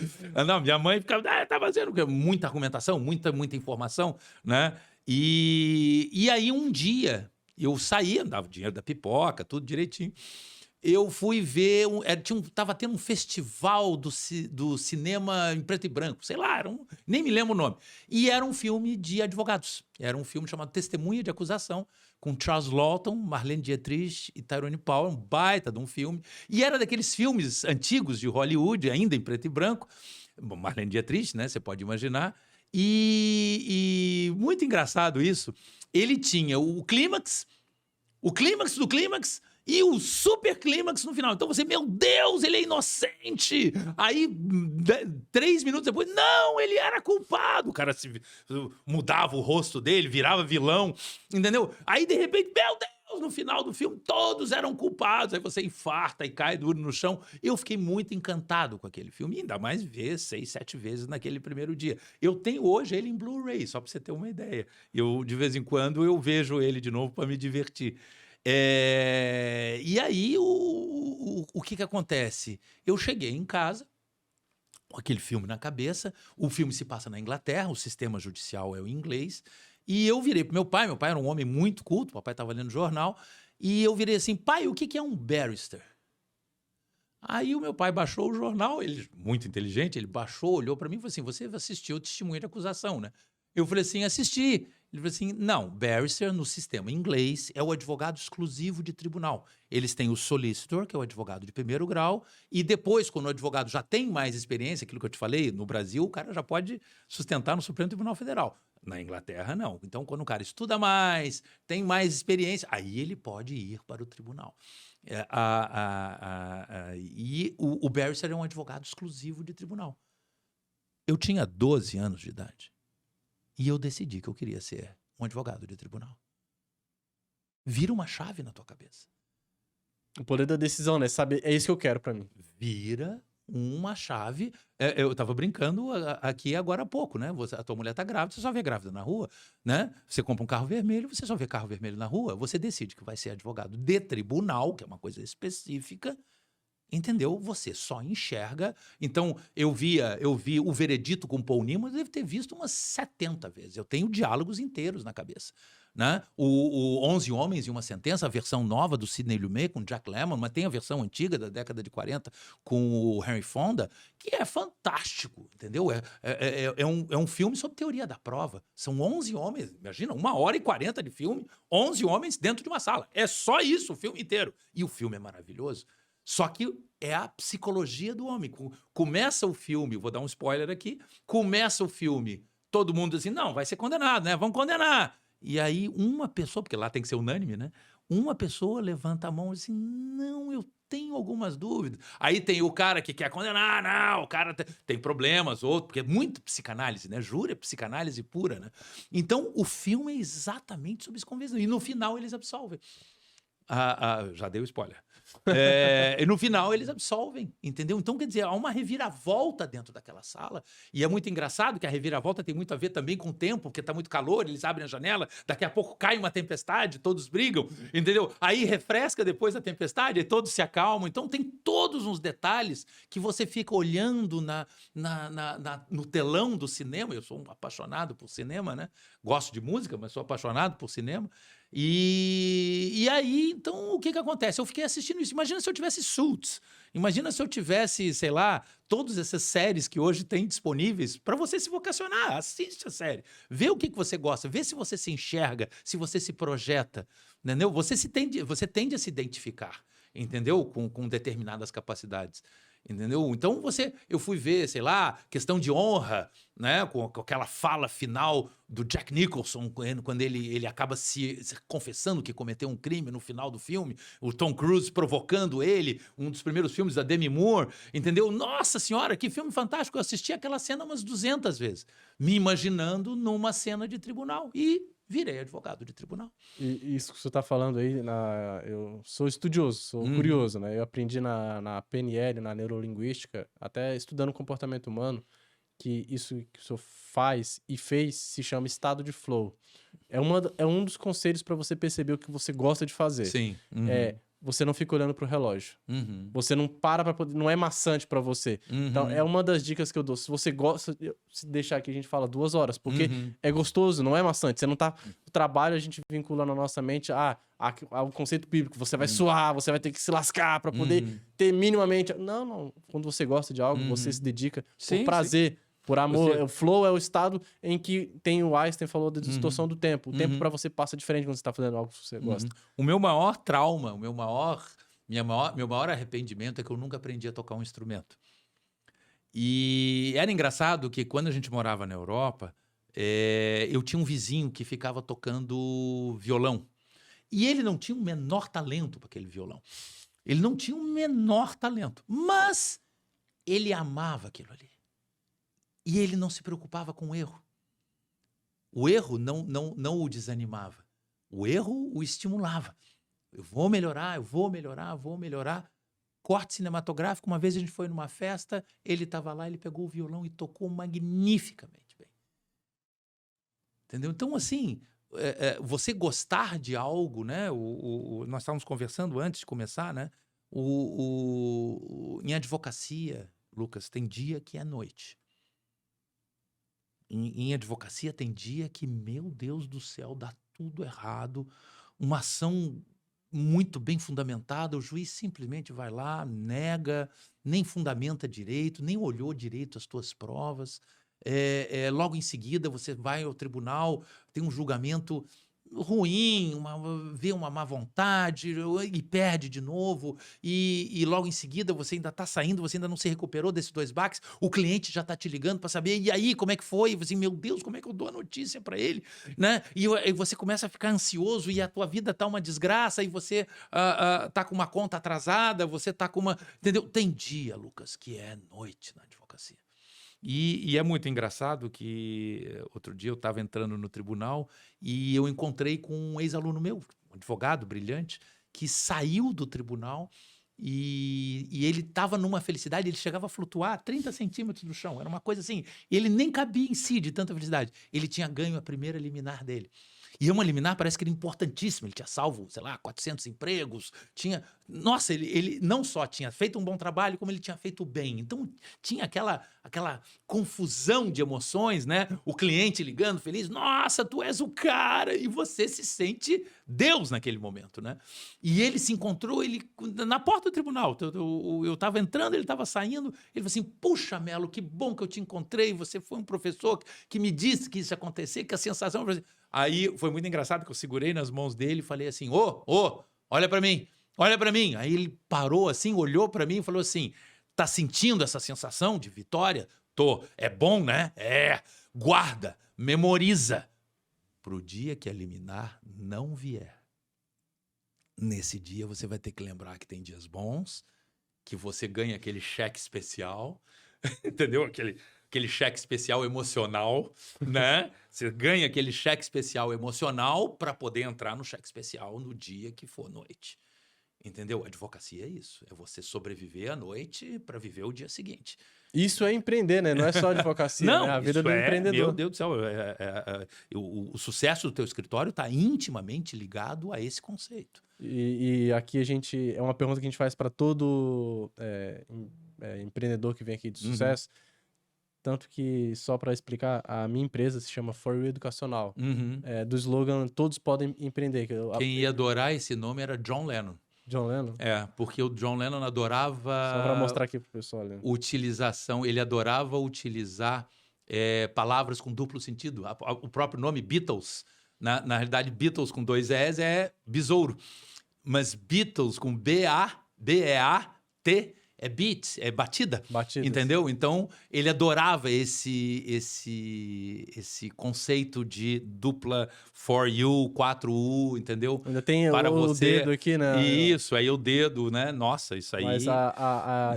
Não, minha mãe ficava, tá fazendo muita argumentação, muita informação, né? E aí um dia eu saí, dava dinheiro da pipoca, tudo direitinho. Eu fui ver, tava tendo um festival do cinema em preto e branco, sei lá, nem me lembro o nome. E era um filme de advogados. Era um filme chamado Testemunha de Acusação, com Charles Lawton, Marlene Dietrich e Tyrone Power, um baita de um filme. E era daqueles filmes antigos de Hollywood, ainda em preto e branco. Marlene Dietrich, né? Você pode imaginar. E muito engraçado isso. Ele tinha o clímax do clímax e o super clímax no final. Então você, meu Deus, ele é inocente. Aí, 3 minutos depois, não, ele era culpado. O cara mudava o rosto dele, virava vilão, entendeu? Aí, de repente, meu Deus, no final do filme, todos eram culpados. Aí você infarta e cai duro no chão. Eu fiquei muito encantado com aquele filme, ainda mais ver 6, 7 vezes naquele primeiro dia. Eu tenho hoje ele em Blu-ray, só para você ter uma ideia. De vez em quando, eu vejo ele de novo para me divertir. E aí, o que acontece? Eu cheguei em casa com aquele filme na cabeça, o filme se passa na Inglaterra, o sistema judicial é o inglês, e eu virei pro meu pai era um homem muito culto, o papai estava lendo jornal, e eu virei assim, pai, o que é um barrister? Aí o meu pai baixou o jornal, ele muito inteligente, ele baixou, olhou para mim e falou assim, você assistiu o Testemunha de Acusação, né? Eu falei assim, assisti. Ele falou assim, não, barrister no sistema inglês é o advogado exclusivo de tribunal. Eles têm o solicitor, que é o advogado de primeiro grau, e depois, quando o advogado já tem mais experiência, aquilo que eu te falei, no Brasil, o cara já pode sustentar no Supremo Tribunal Federal. Na Inglaterra, não. Então, quando o cara estuda mais, tem mais experiência, aí ele pode ir para o tribunal. E o barrister é um advogado exclusivo de tribunal. Eu tinha 12 anos de idade. E eu decidi que eu queria ser um advogado de tribunal. Vira uma chave na tua cabeça. O poder da decisão, né? Sabe, é isso que eu quero pra mim. Vira uma chave. Eu tava brincando aqui agora há pouco, né? A tua mulher tá grávida, você só vê grávida na rua, né? Você compra um carro vermelho, você só vê carro vermelho na rua. Você decide que vai ser advogado de tribunal, que é uma coisa específica. Entendeu? Você só enxerga. Então, eu vi o Veredito com Paul Newman, eu devo ter visto umas 70 vezes. Eu tenho diálogos inteiros na cabeça. Né? O 11 Homens e uma Sentença, a versão nova do Sidney Lumet com Jack Lemmon, mas tem a versão antiga da década de 40 com o Henry Fonda, que é fantástico, entendeu? É um filme sobre teoria da prova. São 11 homens, imagina, 1h40 de filme, 11 homens dentro de uma sala. É só isso o filme inteiro. E o filme é maravilhoso. Só que é a psicologia do homem. Começa o filme, vou dar um spoiler aqui, começa o filme, todo mundo diz assim, não, vai ser condenado, né? Vamos condenar. E aí uma pessoa, porque lá tem que ser unânime, né? Uma pessoa levanta a mão e diz assim, não, eu tenho algumas dúvidas. Aí tem o cara que quer condenar, não, o cara tem problemas, outro, porque é muito psicanálise, né? Júri é psicanálise pura, né? Então, o filme é exatamente sobre esse convencimento. E no final eles absolvem. Já dei o spoiler. E no final eles absolvem, entendeu? Então, quer dizer, há uma reviravolta dentro daquela sala. E é muito engraçado que a reviravolta tem muito a ver também com o tempo, porque tá muito calor, eles abrem a janela, daqui a pouco cai uma tempestade, todos brigam, entendeu? Aí refresca depois da tempestade, aí todos se acalmam. Então tem todos uns detalhes que você fica olhando no telão do cinema. Eu sou um apaixonado por cinema, né? Gosto de música, mas sou apaixonado por cinema. E aí, então, o que acontece? Eu fiquei assistindo isso. Imagina se eu tivesse Suits. Imagina se eu tivesse, sei lá, todas essas séries que hoje tem disponíveis para você se vocacionar. Assiste a série. Vê o que você gosta. Vê se você se enxerga, se você se projeta. Entendeu? Você tende a se identificar, entendeu? Com determinadas capacidades. entendeu? Então eu fui ver, sei lá, Questão de Honra, né? Com aquela fala final do Jack Nicholson, quando ele acaba se confessando que cometeu um crime no final do filme, o Tom Cruise provocando ele, um dos primeiros filmes da Demi Moore, entendeu? Nossa senhora, que filme fantástico! Eu assisti aquela cena umas 200 vezes, me imaginando numa cena de tribunal, e virei advogado de tribunal. E isso que você está falando aí, eu sou estudioso, sou curioso, né? Eu aprendi na PNL, na neurolinguística, até estudando comportamento humano, que isso que o senhor faz e fez se chama estado de flow. É um dos conselhos para você perceber o que você gosta de fazer. Sim. Você não fica olhando pro relógio. Você não para poder... Não é maçante para você. Então, é uma das dicas que eu dou. Se você gosta... Se deixar aqui, a gente fala 2 horas. Porque é gostoso, não é maçante. Você não tá... O trabalho, a gente vincula na nossa mente ao conceito bíblico. Você vai suar, você vai ter que se lascar para poder ter minimamente... Não. Quando você gosta de algo, você se dedica por prazer. Por amor. O flow é o estado em que o Einstein falou da distorção do tempo. O tempo para você passa diferente quando você tá fazendo algo que você gosta. O meu maior trauma, meu maior arrependimento é que eu nunca aprendi a tocar um instrumento. E era engraçado que quando a gente morava na Europa, eu tinha um vizinho que ficava tocando violão. E ele não tinha o menor talento para aquele violão. Ele não tinha o menor talento. Mas ele amava aquilo ali. E ele não se preocupava com o erro. O erro não o desanimava. O erro o estimulava. Eu vou melhorar. Corte cinematográfico. Uma vez a gente foi numa festa, ele estava lá, ele pegou o violão e tocou magnificamente bem. Entendeu? Então, assim, você gostar de algo, né? Nós estávamos conversando antes de começar, né? Em advocacia, Lucas, tem dia que é noite. Em advocacia tem dia que, meu Deus do céu, dá tudo errado. Uma ação muito bem fundamentada, o juiz simplesmente vai lá, nega, nem fundamenta direito, nem olhou direito as tuas provas. Logo em seguida você vai ao tribunal, tem um julgamento ruim, vê uma má vontade e perde de novo, e logo em seguida você ainda está saindo, você ainda não se recuperou desses 2 baques, o cliente já está te ligando para saber, e aí, como é que foi? E você, meu Deus, como é que eu dou a notícia para ele? Né? E você começa a ficar ansioso e a tua vida está uma desgraça, e você está com uma conta atrasada, você está com uma... Entendeu? Tem dia, Lucas, que é noite na advocacia. E é muito engraçado que outro dia eu estava entrando no tribunal e eu encontrei com um ex-aluno meu, um advogado brilhante, que saiu do tribunal e ele estava numa felicidade, ele chegava a flutuar 30 centímetros do chão, era uma coisa assim, ele nem cabia em si de tanta felicidade. Ele tinha ganho a primeira liminar dele. E uma liminar parece que era importantíssima, ele tinha salvo, sei lá, 400 empregos, tinha... Nossa, ele não só tinha feito um bom trabalho, como ele tinha feito bem. Então, tinha aquela confusão de emoções, né? O cliente ligando feliz, nossa, tu és o cara, e você se sente Deus naquele momento, né? E ele se encontrou, na porta do tribunal, eu estava entrando, ele estava saindo, ele falou assim, puxa, Melo, que bom que eu te encontrei, você foi um professor que me disse que isso ia acontecer, que a sensação... Aí foi muito engraçado que eu segurei nas mãos dele e falei assim, olha para mim. Aí ele parou assim, olhou para mim e falou assim, tá sentindo essa sensação de vitória? Tô. É bom, né? Guarda, memoriza. Pro dia que a liminar não vier. Nesse dia você vai ter que lembrar que tem dias bons, que você ganha aquele cheque especial, entendeu? Aquele cheque especial emocional, né? Você ganha aquele cheque especial emocional para poder entrar no cheque especial no dia que for noite. Entendeu? A advocacia é isso. É você sobreviver à noite para viver o dia seguinte. Isso é empreender, né? Não é só advocacia, não, né? A vida do empreendedor. Meu Deus do céu. O sucesso do teu escritório está intimamente ligado a esse conceito. E aqui é uma pergunta que a gente faz para todo empreendedor que vem aqui de sucesso. Tanto que, só para explicar, a minha empresa se chama For You Educacional. Do slogan, todos podem empreender. Quem ia adorar esse nome era John Lennon. John Lennon? Porque o John Lennon adorava... Só para mostrar aqui pro pessoal. Né? Ele adorava utilizar palavras com duplo sentido. O próprio nome Beatles, na realidade, Beatles com 2 Es é besouro. Mas Beatles com B-A-B-E-A-T é beat, é batida. Batidas. Entendeu? Então, ele adorava esse conceito de dupla for you, 4U, entendeu? Ainda tem Para o você. dedo aqui, né? Isso, aí o dedo, né? Nossa, isso aí. Mas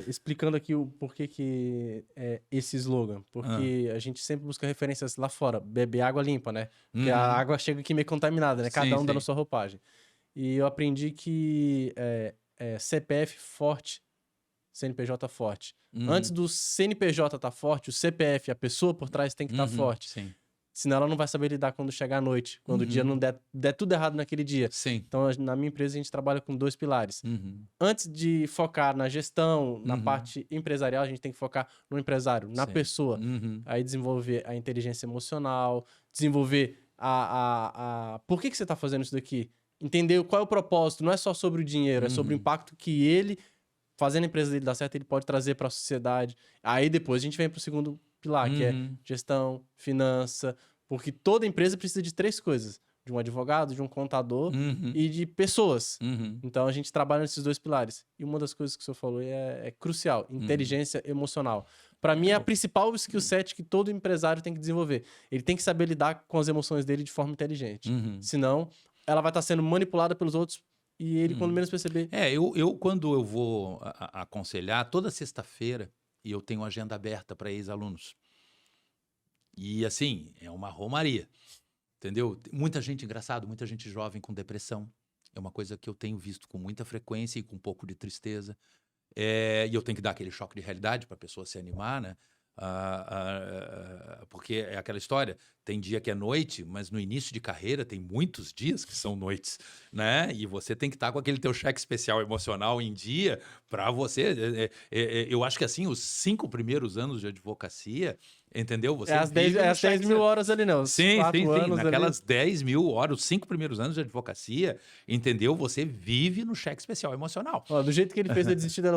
explicando aqui o porquê que é esse slogan. Porque a gente sempre busca referências lá fora. Beber água limpa, né? Porque a água chega aqui meio contaminada, né? Cada Sim, um dando sim. sua roupagem. E eu aprendi que CPF forte, CNPJ forte. Antes do CNPJ estar forte, o CPF, a pessoa por trás tem que estar forte. Sim. Senão ela não vai saber lidar quando chegar à noite, quando o dia não der tudo errado naquele dia. Sim. Então, na minha empresa, a gente trabalha com 2 pilares. Antes de focar na gestão, na parte empresarial, a gente tem que focar no empresário, na pessoa. Aí desenvolver a inteligência emocional, desenvolver por que você está fazendo isso daqui? Entender qual é o propósito, não é só sobre o dinheiro, é sobre o impacto que ele, fazendo a empresa dele dar certo, ele pode trazer para a sociedade. Aí depois a gente vem para o segundo pilar, que é gestão, finança, porque toda empresa precisa de 3 coisas: de um advogado, de um contador e de pessoas. Então a gente trabalha nesses 2 pilares. E uma das coisas que o senhor falou é crucial: inteligência emocional. Para mim é a principal skill set que todo empresário tem que desenvolver. Ele tem que saber lidar com as emoções dele de forma inteligente. Senão, ela vai estar sendo manipulada pelos outros e ele, quando menos perceber... Eu quando eu vou aconselhar, toda sexta-feira, e eu tenho agenda aberta para ex-alunos. E, assim, é uma romaria, entendeu? Muita gente, engraçado, muita gente jovem com depressão. É uma coisa que eu tenho visto com muita frequência e com um pouco de tristeza. E eu tenho que dar aquele choque de realidade para a pessoa se animar, né? Porque é aquela história, tem dia que é noite, mas no início de carreira tem muitos dias que são noites, né? E você tem que estar com aquele teu cheque especial emocional em dia para você... eu acho que assim, os 5 primeiros anos de advocacia, entendeu? Você as 10 mil horas ali, não. Sim. Anos Naquelas 10 mil horas, os 5 primeiros anos de advocacia, entendeu? Você vive no cheque especial emocional. Ó, do jeito que ele fez eu desistir da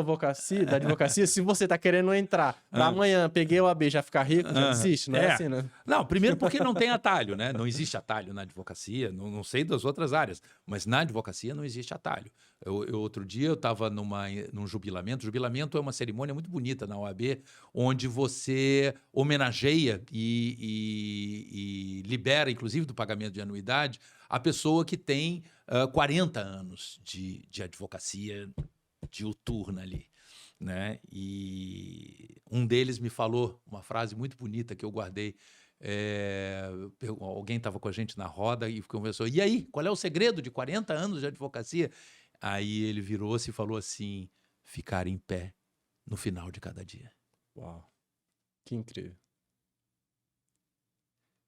advocacia, se você tá querendo entrar pra amanhã, peguei o AB, já ficar rico, já desiste, não é assim, né? Não, primeiro porque não tem atalho, né? Não existe atalho na advocacia, não sei das outras áreas, mas na advocacia não existe atalho. Outro dia eu estava num jubilamento. Jubilamento é uma cerimônia muito bonita na OAB, onde você homenageia e libera, inclusive do pagamento de anuidade, a pessoa que tem 40 anos de advocacia diuturna ali, né? E um deles me falou uma frase muito bonita que eu guardei. Alguém estava com a gente na roda e conversou: e aí, qual é o segredo de 40 anos de advocacia? Aí ele virou-se e falou assim: ficar em pé no final de cada dia. Uau, que incrível.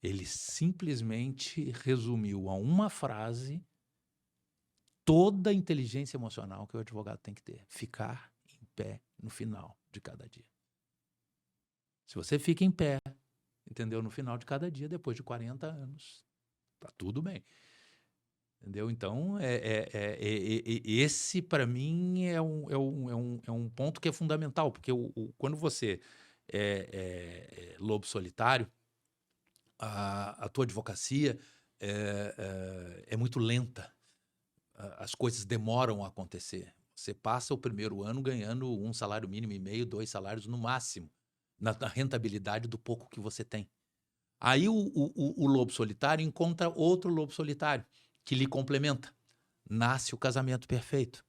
Ele simplesmente resumiu a uma frase toda a inteligência emocional que o advogado tem que ter: ficar em pé no final de cada dia. Se você fica em pé, entendeu? No final de cada dia, depois de 40 anos, tá tudo bem. Entendeu? Então, esse, para mim, é um ponto que é fundamental, porque quando você é lobo solitário, a tua advocacia é muito lenta. As coisas demoram a acontecer. Você passa o primeiro ano ganhando 1 salário mínimo e meio, 2 salários no máximo, na rentabilidade do pouco que você tem. Aí o lobo solitário encontra outro lobo solitário que lhe complementa. Nasce o casamento perfeito.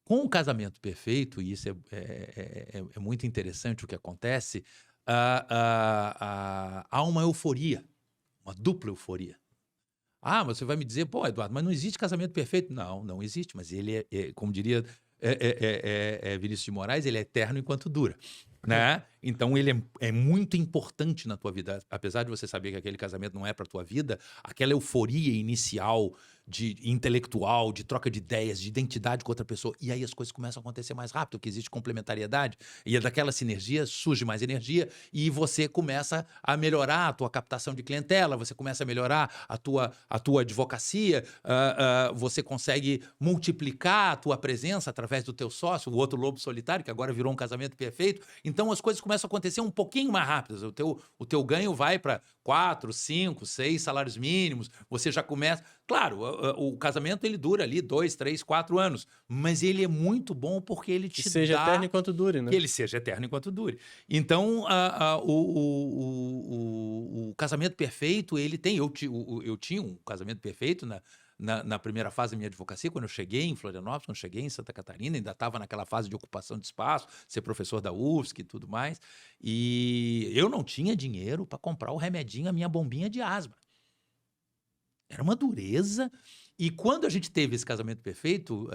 Com o casamento perfeito, e isso é muito interessante o que acontece, há uma euforia, uma dupla euforia. Mas você vai me dizer: pô, Eduardo, mas não existe casamento perfeito. Não existe, mas ele como diria Vinícius de Moraes, ele é eterno enquanto dura. Né? Então ele é muito importante na tua vida, apesar de você saber que aquele casamento não é para tua vida, aquela euforia inicial de intelectual, de troca de ideias, de identidade com outra pessoa, e aí as coisas começam a acontecer mais rápido, porque existe complementariedade, e daquela sinergia surge mais energia, e você começa a melhorar a tua captação de clientela, você começa a melhorar a tua advocacia, você consegue multiplicar a tua presença através do teu sócio, o outro lobo solitário, que agora virou um casamento perfeito. Então as coisas começam a acontecer um pouquinho mais rápidas. O teu ganho vai para 4, 5, 6 salários mínimos, você já começa... Claro, o casamento ele dura ali 2, 3, 4 anos, mas ele é muito bom porque ele Que te seja dá... eterno enquanto dure, né? Que ele seja eterno enquanto dure. Então, o casamento perfeito, ele tem... Eu tinha um casamento perfeito na primeira fase da minha advocacia, quando eu cheguei em Florianópolis, quando eu cheguei em Santa Catarina, ainda estava naquela fase de ocupação de espaço, ser professor da UFSC e tudo mais, e eu não tinha dinheiro para comprar o remedinho, a minha bombinha de asma. Era uma dureza. E quando a gente teve esse casamento perfeito,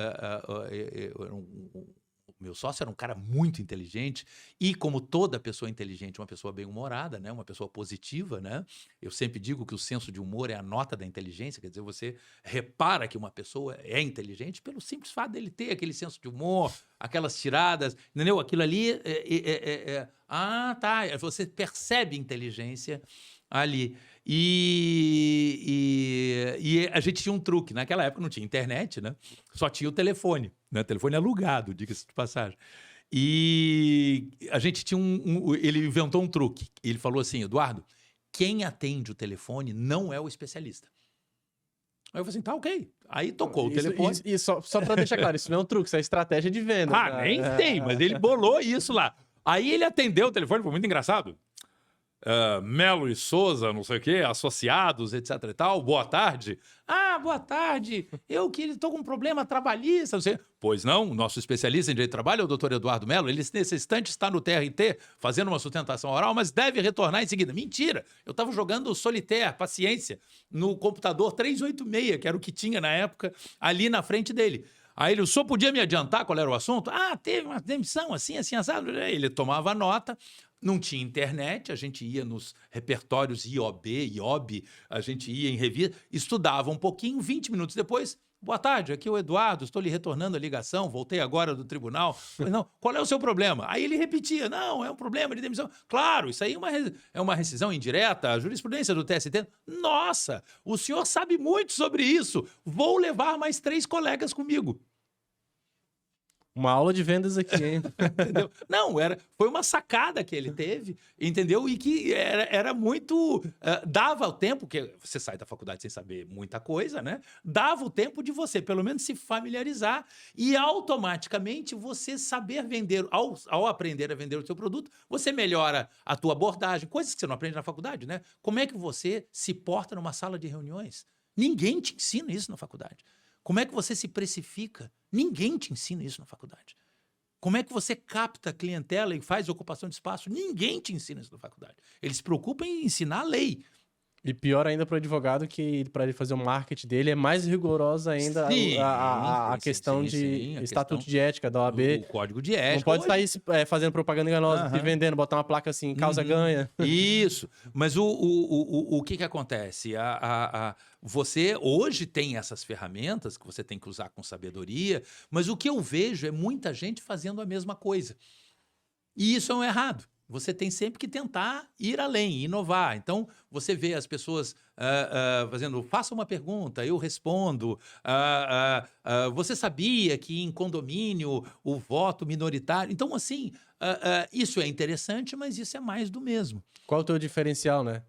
o meu sócio era um cara muito inteligente e, como toda pessoa inteligente, uma pessoa bem-humorada, né? Uma pessoa positiva, né? Eu sempre digo que o senso de humor é a nota da inteligência, quer dizer, você repara que uma pessoa é inteligente pelo simples fato dele ter aquele senso de humor, aquelas tiradas, entendeu? Aquilo ali tá. Você percebe inteligência ali. E a gente tinha um truque. Naquela época não tinha internet, né? Só tinha o telefone, né? Telefone alugado, diga-se de passagem. E a gente tinha ele inventou um truque. Ele falou assim: Eduardo, quem atende o telefone não é o especialista. Aí eu falei assim, tá, ok. Aí tocou o telefone. E só para deixar claro, isso não é um truque, isso é estratégia de venda. Nem sei, mas ele bolou isso lá. Aí ele atendeu o telefone, foi muito engraçado. Melo e Souza, não sei o quê, associados, etc e tal, boa tarde. Boa tarde, eu que estou com um problema trabalhista, não sei. Pois não, o nosso especialista em direito de trabalho é o doutor Eduardo Melo, ele nesse instante está no TRT fazendo uma sustentação oral, mas deve retornar em seguida. Mentira, eu estava jogando Solitaire, paciência, no computador 386, que era o que tinha na época, ali na frente dele. Aí ele, o senhor podia me adiantar qual era o assunto? Teve uma demissão, assim, assado. Ele tomava nota. Não tinha internet, a gente ia nos repertórios IOB, a gente ia em revista, estudava um pouquinho, 20 minutos depois, boa tarde, aqui é o Eduardo, estou lhe retornando a ligação, voltei agora do tribunal. Falei, não, qual é o seu problema? Aí ele repetia, não, é um problema de demissão. Claro, isso aí é uma rescisão indireta, a jurisprudência do TST. Nossa, o senhor sabe muito sobre isso, vou levar mais 3 colegas comigo. Uma aula de vendas aqui, hein? Entendeu? Não, foi uma sacada que ele teve, entendeu? E que era muito... dava o tempo, que você sai da faculdade sem saber muita coisa, né? Dava o tempo de você, pelo menos, se familiarizar e automaticamente você saber vender. Ao aprender a vender o seu produto, você melhora a tua abordagem, coisas que você não aprende na faculdade, né? Como é que você se porta numa sala de reuniões? Ninguém te ensina isso na faculdade. Como é que você se precifica? Ninguém te ensina isso na faculdade. Como é que você capta a clientela e faz ocupação de espaço? Ninguém te ensina isso na faculdade. Eles se preocupam em ensinar a lei. E pior ainda para o advogado, que para ele fazer o marketing dele é mais rigorosa ainda a questão de estatuto de ética da OAB. O código de ética. Não pode sair fazendo propaganda enganosa, se vendendo, botar uma placa assim, causa ganha. Isso. Mas o que acontece? Você hoje tem essas ferramentas que você tem que usar com sabedoria, mas o que eu vejo é muita gente fazendo a mesma coisa. E isso é um errado. Você tem sempre que tentar ir além, inovar. Então, você vê as pessoas fazendo, faça uma pergunta, eu respondo. Você sabia que em condomínio o voto minoritário... Então, assim, isso é interessante, mas isso é mais do mesmo. Qual o teu diferencial, né?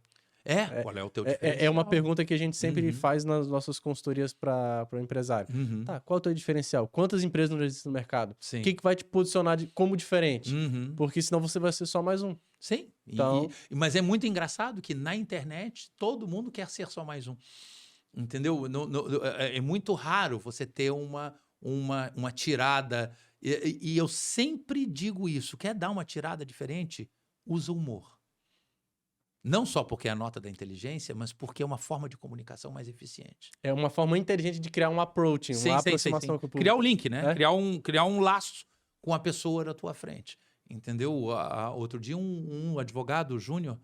Qual é o teu diferencial? É uma pergunta que a gente sempre faz nas nossas consultorias para o empresário. Tá, qual é o teu diferencial? Quantas empresas não existem no mercado? Sim. O que vai te posicionar como diferente? Porque senão você vai ser só mais um. Sim, então... mas é muito engraçado que na internet todo mundo quer ser só mais um. Entendeu? É muito raro você ter uma tirada. E eu sempre digo isso, quer dar uma tirada diferente? Usa humor. Não só porque é a nota da inteligência, mas porque é uma forma de comunicação mais eficiente. É uma forma inteligente de criar um approach, uma aproximação com o público. Criar o link, né? Criar um laço com a pessoa da tua frente. Entendeu? Outro dia, um advogado júnior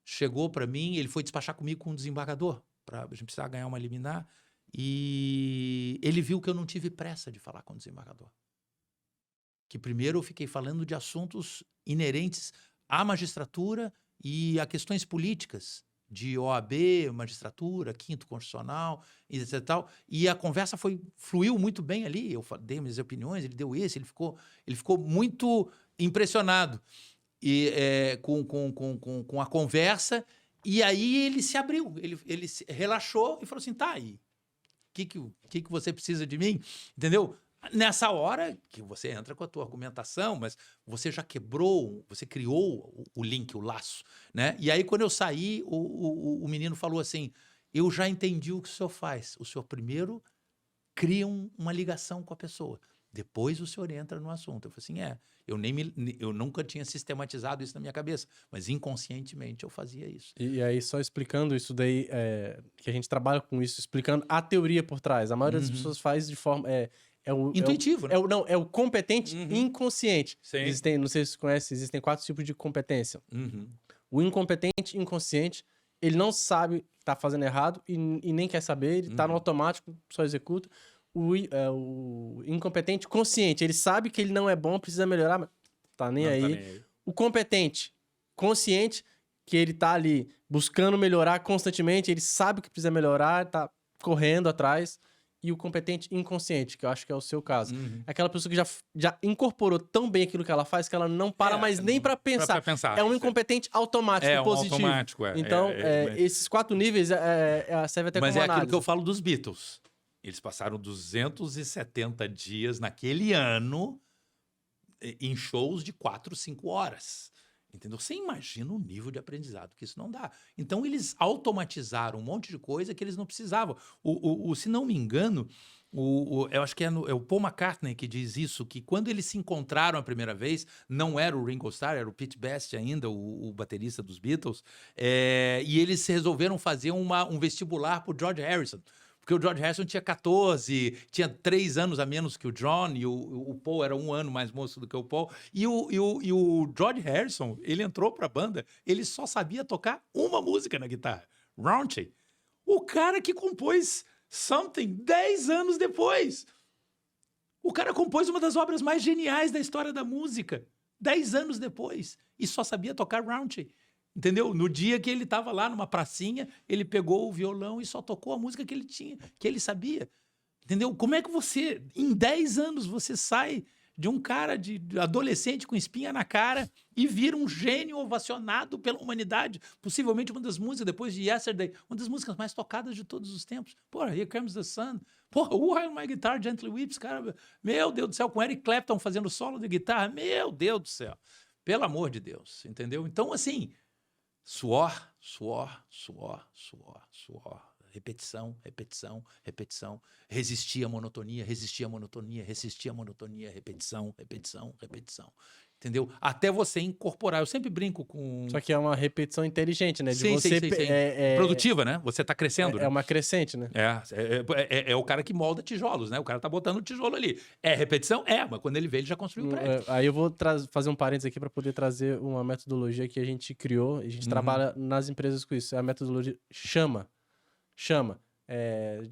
chegou para mim, ele foi despachar comigo com um desembargador, a gente precisava ganhar uma liminar, e ele viu que eu não tive pressa de falar com o desembargador. Que primeiro eu fiquei falando de assuntos inerentes à magistratura e a questões políticas, de OAB, magistratura, quinto constitucional, etc e tal. E a conversa fluiu muito bem ali. Eu dei minhas opiniões, ele deu ele ficou muito impressionado com a conversa. E aí ele se abriu, ele se relaxou e falou assim, tá aí. que você precisa de mim? Entendeu? Nessa hora que você entra com a tua argumentação, mas você já quebrou, você criou o link, o laço, né? E aí, quando eu saí, o menino falou assim, eu já entendi o que o senhor faz. O senhor primeiro cria uma ligação com a pessoa. Depois o senhor entra no assunto. Eu falei assim, eu nunca tinha sistematizado isso na minha cabeça, mas inconscientemente eu fazia isso. E aí, só explicando isso daí, que a gente trabalha com isso, explicando a teoria por trás. A maioria das pessoas faz de forma... Intuitivo, né? É o competente inconsciente. Sim. Não sei se você conhece, existem 4 tipos de competência. Uhum. O incompetente inconsciente, ele não sabe que tá fazendo errado e nem quer saber, ele tá no automático, só executa. O incompetente consciente, ele sabe que ele não é bom, precisa melhorar, mas tá nem aí. O competente consciente, que ele tá ali buscando melhorar constantemente, ele sabe que precisa melhorar, tá correndo atrás. E o competente inconsciente, que eu acho que é o seu caso. É aquela pessoa que já incorporou tão bem aquilo que ela faz que ela não para mais nem pra pensar. É um incompetente automático, positivo. Automático, Então, esses 4 níveis serve até como análise. Mas é aquilo que eu falo dos Beatles. Eles passaram 270 dias naquele ano em shows de 4, 5 horas. Entendeu? Você imagina o nível de aprendizado que isso não dá. Então, eles automatizaram um monte de coisa que eles não precisavam. Se não me engano, eu acho que é o Paul McCartney que diz isso, que quando eles se encontraram a primeira vez, não era o Ringo Starr, era o Pete Best ainda, o baterista dos Beatles, e eles resolveram fazer um vestibular para o George Harrison. Porque o George Harrison tinha 14, tinha 3 anos a menos que o John, e o Paul era 1 ano mais moço do que o Paul. E o George Harrison, ele entrou pra banda, ele só sabia tocar uma música na guitarra, Raunchy. O cara que compôs Something 10 anos depois. O cara compôs uma das obras mais geniais da história da música, 10 anos depois, e só sabia tocar Raunchy. Entendeu? No dia que ele estava lá numa pracinha, ele pegou o violão e só tocou a música que ele tinha, que ele sabia. Entendeu? Como é que você, em 10 anos, você sai de um cara de adolescente com espinha na cara e vira um gênio ovacionado pela humanidade? Possivelmente uma das músicas, depois de Yesterday, uma das músicas mais tocadas de todos os tempos. Porra, Here Comes the Sun. Porra, While My Guitar Gently Weeps, cara. Meu Deus do céu, com Eric Clapton fazendo solo de guitarra. Meu Deus do céu. Pelo amor de Deus, entendeu? Então, assim... Suor. Repetição. Resistir à monotonia. Repetição. Entendeu? Até você incorporar. Eu sempre brinco com... Só que é uma repetição inteligente, né? De sim. Produtiva, né? Você tá crescendo. É uma crescente, né? É o cara que molda tijolos, né? O cara tá botando o tijolo ali. É repetição? Mas quando ele vê, ele já construiu o prédio. Aí eu vou fazer um parênteses aqui para poder trazer uma metodologia que a gente criou. A gente trabalha nas empresas com isso. É a metodologia Chama.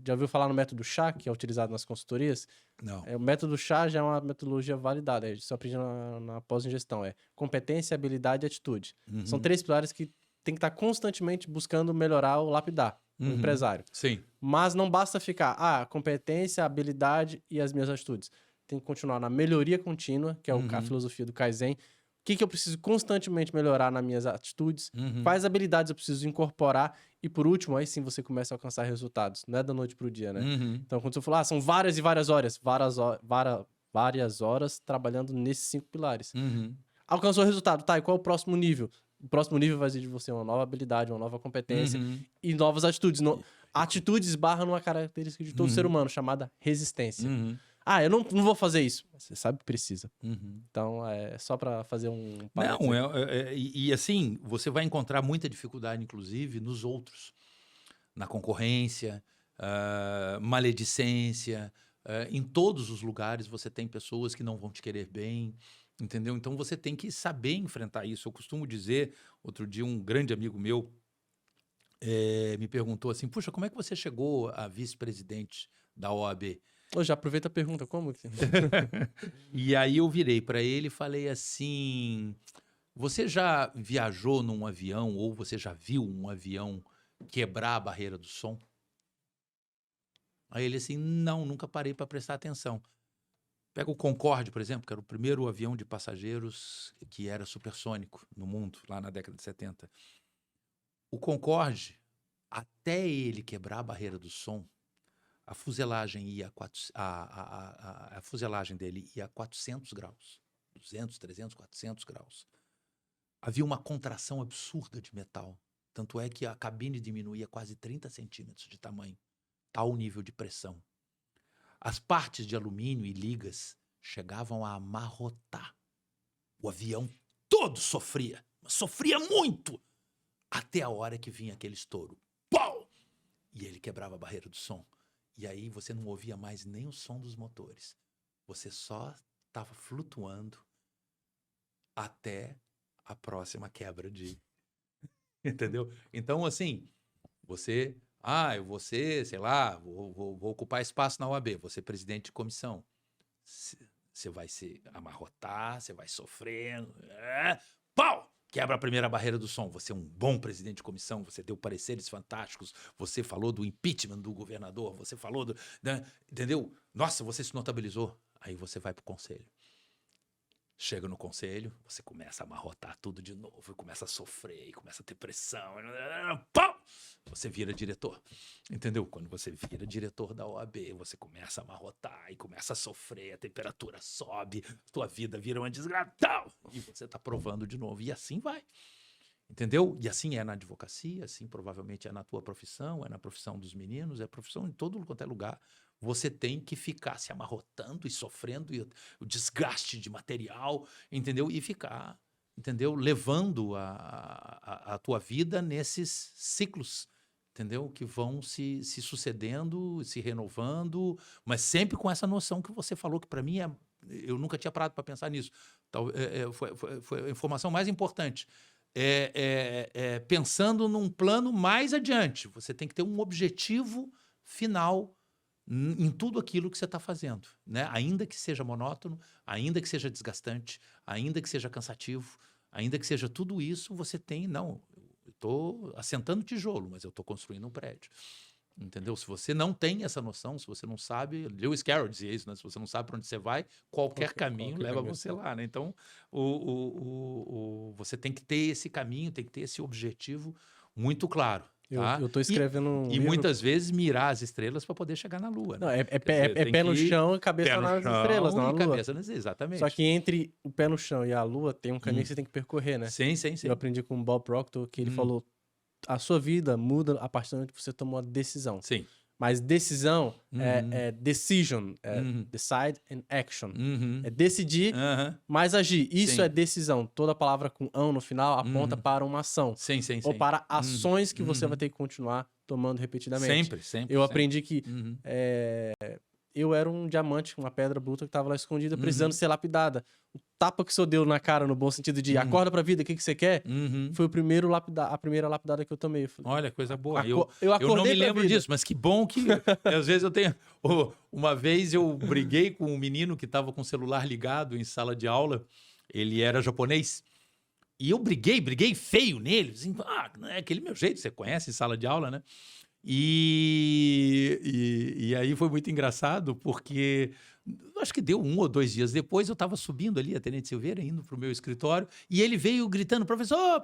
Já ouviu falar no método chá, que é utilizado nas consultorias? Não. O método chá já é uma metodologia validada. Isso aprendi na pós-ingestão. É competência, habilidade e atitude. São 3 pilares que tem que estar constantemente buscando melhorar ou lapidar o empresário. Sim. Mas não basta ficar, competência, habilidade e as minhas atitudes. Tem que continuar na melhoria contínua, que é a filosofia do Kaizen. O que eu preciso constantemente melhorar nas minhas atitudes? Quais habilidades eu preciso incorporar? E por último, aí sim você começa a alcançar resultados. Não é da noite pro dia, né? Então, quando você falar, são várias e várias horas. Várias horas trabalhando nesses 5 pilares. Alcançou o resultado. Tá, e qual é o próximo nível? O próximo nível vai exigir de você uma nova habilidade, uma nova competência e novas atitudes. Atitudes esbarram numa característica de todo ser humano, chamada resistência. Eu não vou fazer isso. Você sabe que precisa. Então, é só para fazer um... Não, e assim, você vai encontrar muita dificuldade, inclusive, nos outros. Na concorrência, maledicência. Em todos os lugares você tem pessoas que não vão te querer bem, entendeu? Então, você tem que saber enfrentar isso. Eu costumo dizer, outro dia, um grande amigo meu me perguntou assim, puxa, como é que você chegou a vice-presidente da OAB? Já aproveita a pergunta, como que... E aí eu virei para ele e falei assim, você já viajou num avião ou você já viu um avião quebrar a barreira do som? Aí ele assim, não, nunca parei para prestar atenção. Pega o Concorde, por exemplo, que era o primeiro avião de passageiros que era supersônico no mundo, lá na década de 70. O Concorde, até ele quebrar a barreira do som, a fuselagem ia a fuselagem dele ia a 400 graus, 200, 300, 400 graus. Havia uma contração absurda de metal. Tanto é que a cabine diminuía quase 30 centímetros de tamanho. Tal nível de pressão. As partes de alumínio e ligas chegavam a amarrotar. O avião todo sofria, mas sofria muito, até a hora que vinha aquele estouro. Pau! E ele quebrava a barreira do som. E aí você não ouvia mais nem o som dos motores. Você só estava flutuando até a próxima quebra de... Entendeu? Então, assim, você... eu vou ser, sei lá, vou ocupar espaço na OAB, vou ser presidente de comissão. Você vai se amarrotar, você vai sofrer. Pau! Quebra a primeira barreira do som. Você é um bom presidente de comissão, você deu pareceres fantásticos, você falou do impeachment do governador, você falou do... Né? Entendeu? Nossa, você se notabilizou. Aí você vai pro conselho. Chega no conselho, você começa a amarrotar tudo de novo, começa a sofrer, começa a ter pressão. Pau! Você vira diretor, entendeu? Quando você vira diretor da OAB, você começa a amarrotar e começa a sofrer, a temperatura sobe, tua vida vira uma desgraça. E você tá provando de novo. E assim vai, entendeu? E assim é na advocacia, assim provavelmente é na tua profissão, é na profissão dos meninos, é profissão em todo quanto é lugar. Você tem que ficar se amarrotando e sofrendo e o desgaste de material, entendeu? E ficar, entendeu? Levando a tua vida nesses ciclos, entendeu? Que vão se sucedendo, se renovando, mas sempre com essa noção que você falou, que para mim eu nunca tinha parado para pensar nisso. Foi a informação mais importante. Pensando num plano mais adiante. Você tem que ter um objetivo final em tudo aquilo que você está fazendo, né? Ainda que seja monótono, ainda que seja desgastante, ainda que seja cansativo, ainda que seja tudo isso, você tem... Não, eu estou assentando tijolo, mas eu estou construindo um prédio. Entendeu? Se você não tem essa noção, se você não sabe... Lewis Carroll dizia isso, né? Se você não sabe para onde você vai, qualquer caminho leva você lá, né? Então, você tem que ter esse caminho, tem que ter esse objetivo muito claro. Tá? Eu tô escrevendo um livro... muitas vezes mirar as estrelas para poder chegar na Lua. Né? Não, pé no chão e cabeça nas estrelas, não na Lua. Cabeça nas... Exatamente. Só que entre o pé no chão e a Lua tem um caminho que você tem que percorrer, né? Sim. Eu aprendi com o Bob Proctor que ele falou: a sua vida muda a partir do momento que você tomou a decisão. Sim. Mas decisão é decision, decide and action. É decidir, mas agir. Isso é decisão. Toda palavra com "ão" no final aponta para uma ação. Sim. Ou para ações que você vai ter que continuar tomando repetidamente. Sempre. Eu aprendi que eu era um diamante, uma pedra bruta que estava lá escondida, precisando ser lapidada. O tapa que o senhor deu na cara, no bom sentido de acorda pra vida, o que você quer, foi a primeira lapidada que eu tomei. Eu falei, olha, coisa boa. Eu não me lembro disso, mas que bom que às vezes eu tenho... Uma vez eu briguei com um menino que estava com o celular ligado em sala de aula, ele era japonês, e eu briguei feio nele, assim, não é aquele meu jeito, você conhece em sala de aula, né? E aí foi muito engraçado, porque acho que deu 1 ou 2 dias depois, eu estava subindo ali, a Tenente Silveira, indo para o meu escritório, e ele veio gritando, professor,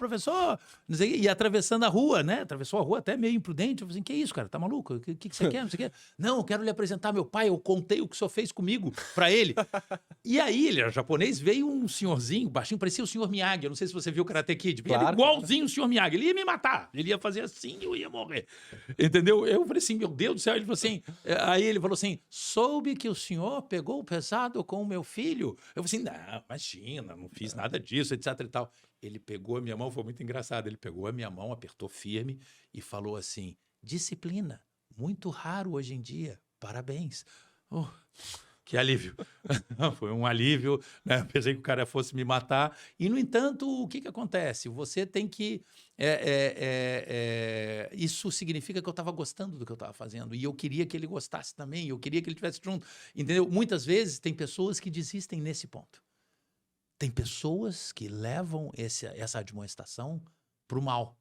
não sei, e atravessando a rua, né? Atravessou a rua até meio imprudente. Eu falei assim, que isso, cara? Tá maluco? O que você quer? Não sei o quê. Não, eu quero lhe apresentar meu pai, eu contei o que o senhor fez comigo para ele. E aí, ele era japonês, veio um senhorzinho, baixinho, parecia o senhor Miyagi, eu não sei se você viu o Karate Kid, claro, ele igualzinho o senhor Miyagi, ele ia me matar, ele ia fazer assim, eu ia morrer. Entendeu? Eu falei assim, meu Deus do céu, ele falou assim, aí ele falou assim, soube que o senhor pegou pesado com o meu filho? Eu falei assim, não, imagina, não fiz nada disso, etc e tal. Ele pegou a minha mão, foi muito engraçado, ele pegou a minha mão, apertou firme e falou assim, disciplina, muito raro hoje em dia, parabéns. Que alívio. Foi um alívio, né? Pensei que o cara fosse me matar. E, no entanto, o que acontece? Você tem que... Isso significa que eu estava gostando do que eu estava fazendo. E eu queria que ele gostasse também. Eu queria que ele estivesse junto. Entendeu? Muitas vezes tem pessoas que desistem nesse ponto. Tem pessoas que levam essa admoestação para o mal.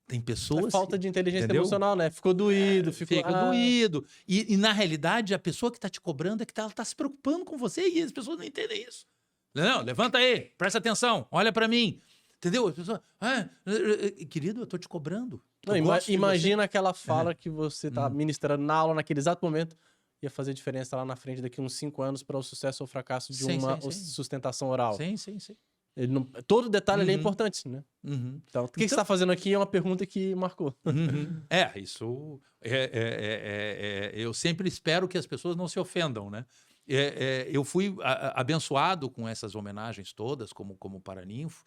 Tem pessoas... É falta de inteligência emocional, né? Ficou doído. Fica doído. E, na realidade, a pessoa que está te cobrando é que ela está se preocupando com você e as pessoas não entendem isso. Não, levanta aí, presta atenção, olha para mim. Entendeu? As pessoas... querido, eu estou te cobrando. Não, Eu gosto de imagina aquela fala que você tá ministrando na aula naquele exato momento, ia fazer diferença lá na frente daqui uns 5 anos para o sucesso ou fracasso de Sim, uma sim, sim. sustentação oral. Sim, sim, sim. Ele não, todo detalhe ali é importante, né? Então, o que você está fazendo aqui é uma pergunta que marcou. Isso eu sempre espero que as pessoas não se ofendam, né? Eu fui abençoado com essas homenagens todas, como paraninfo,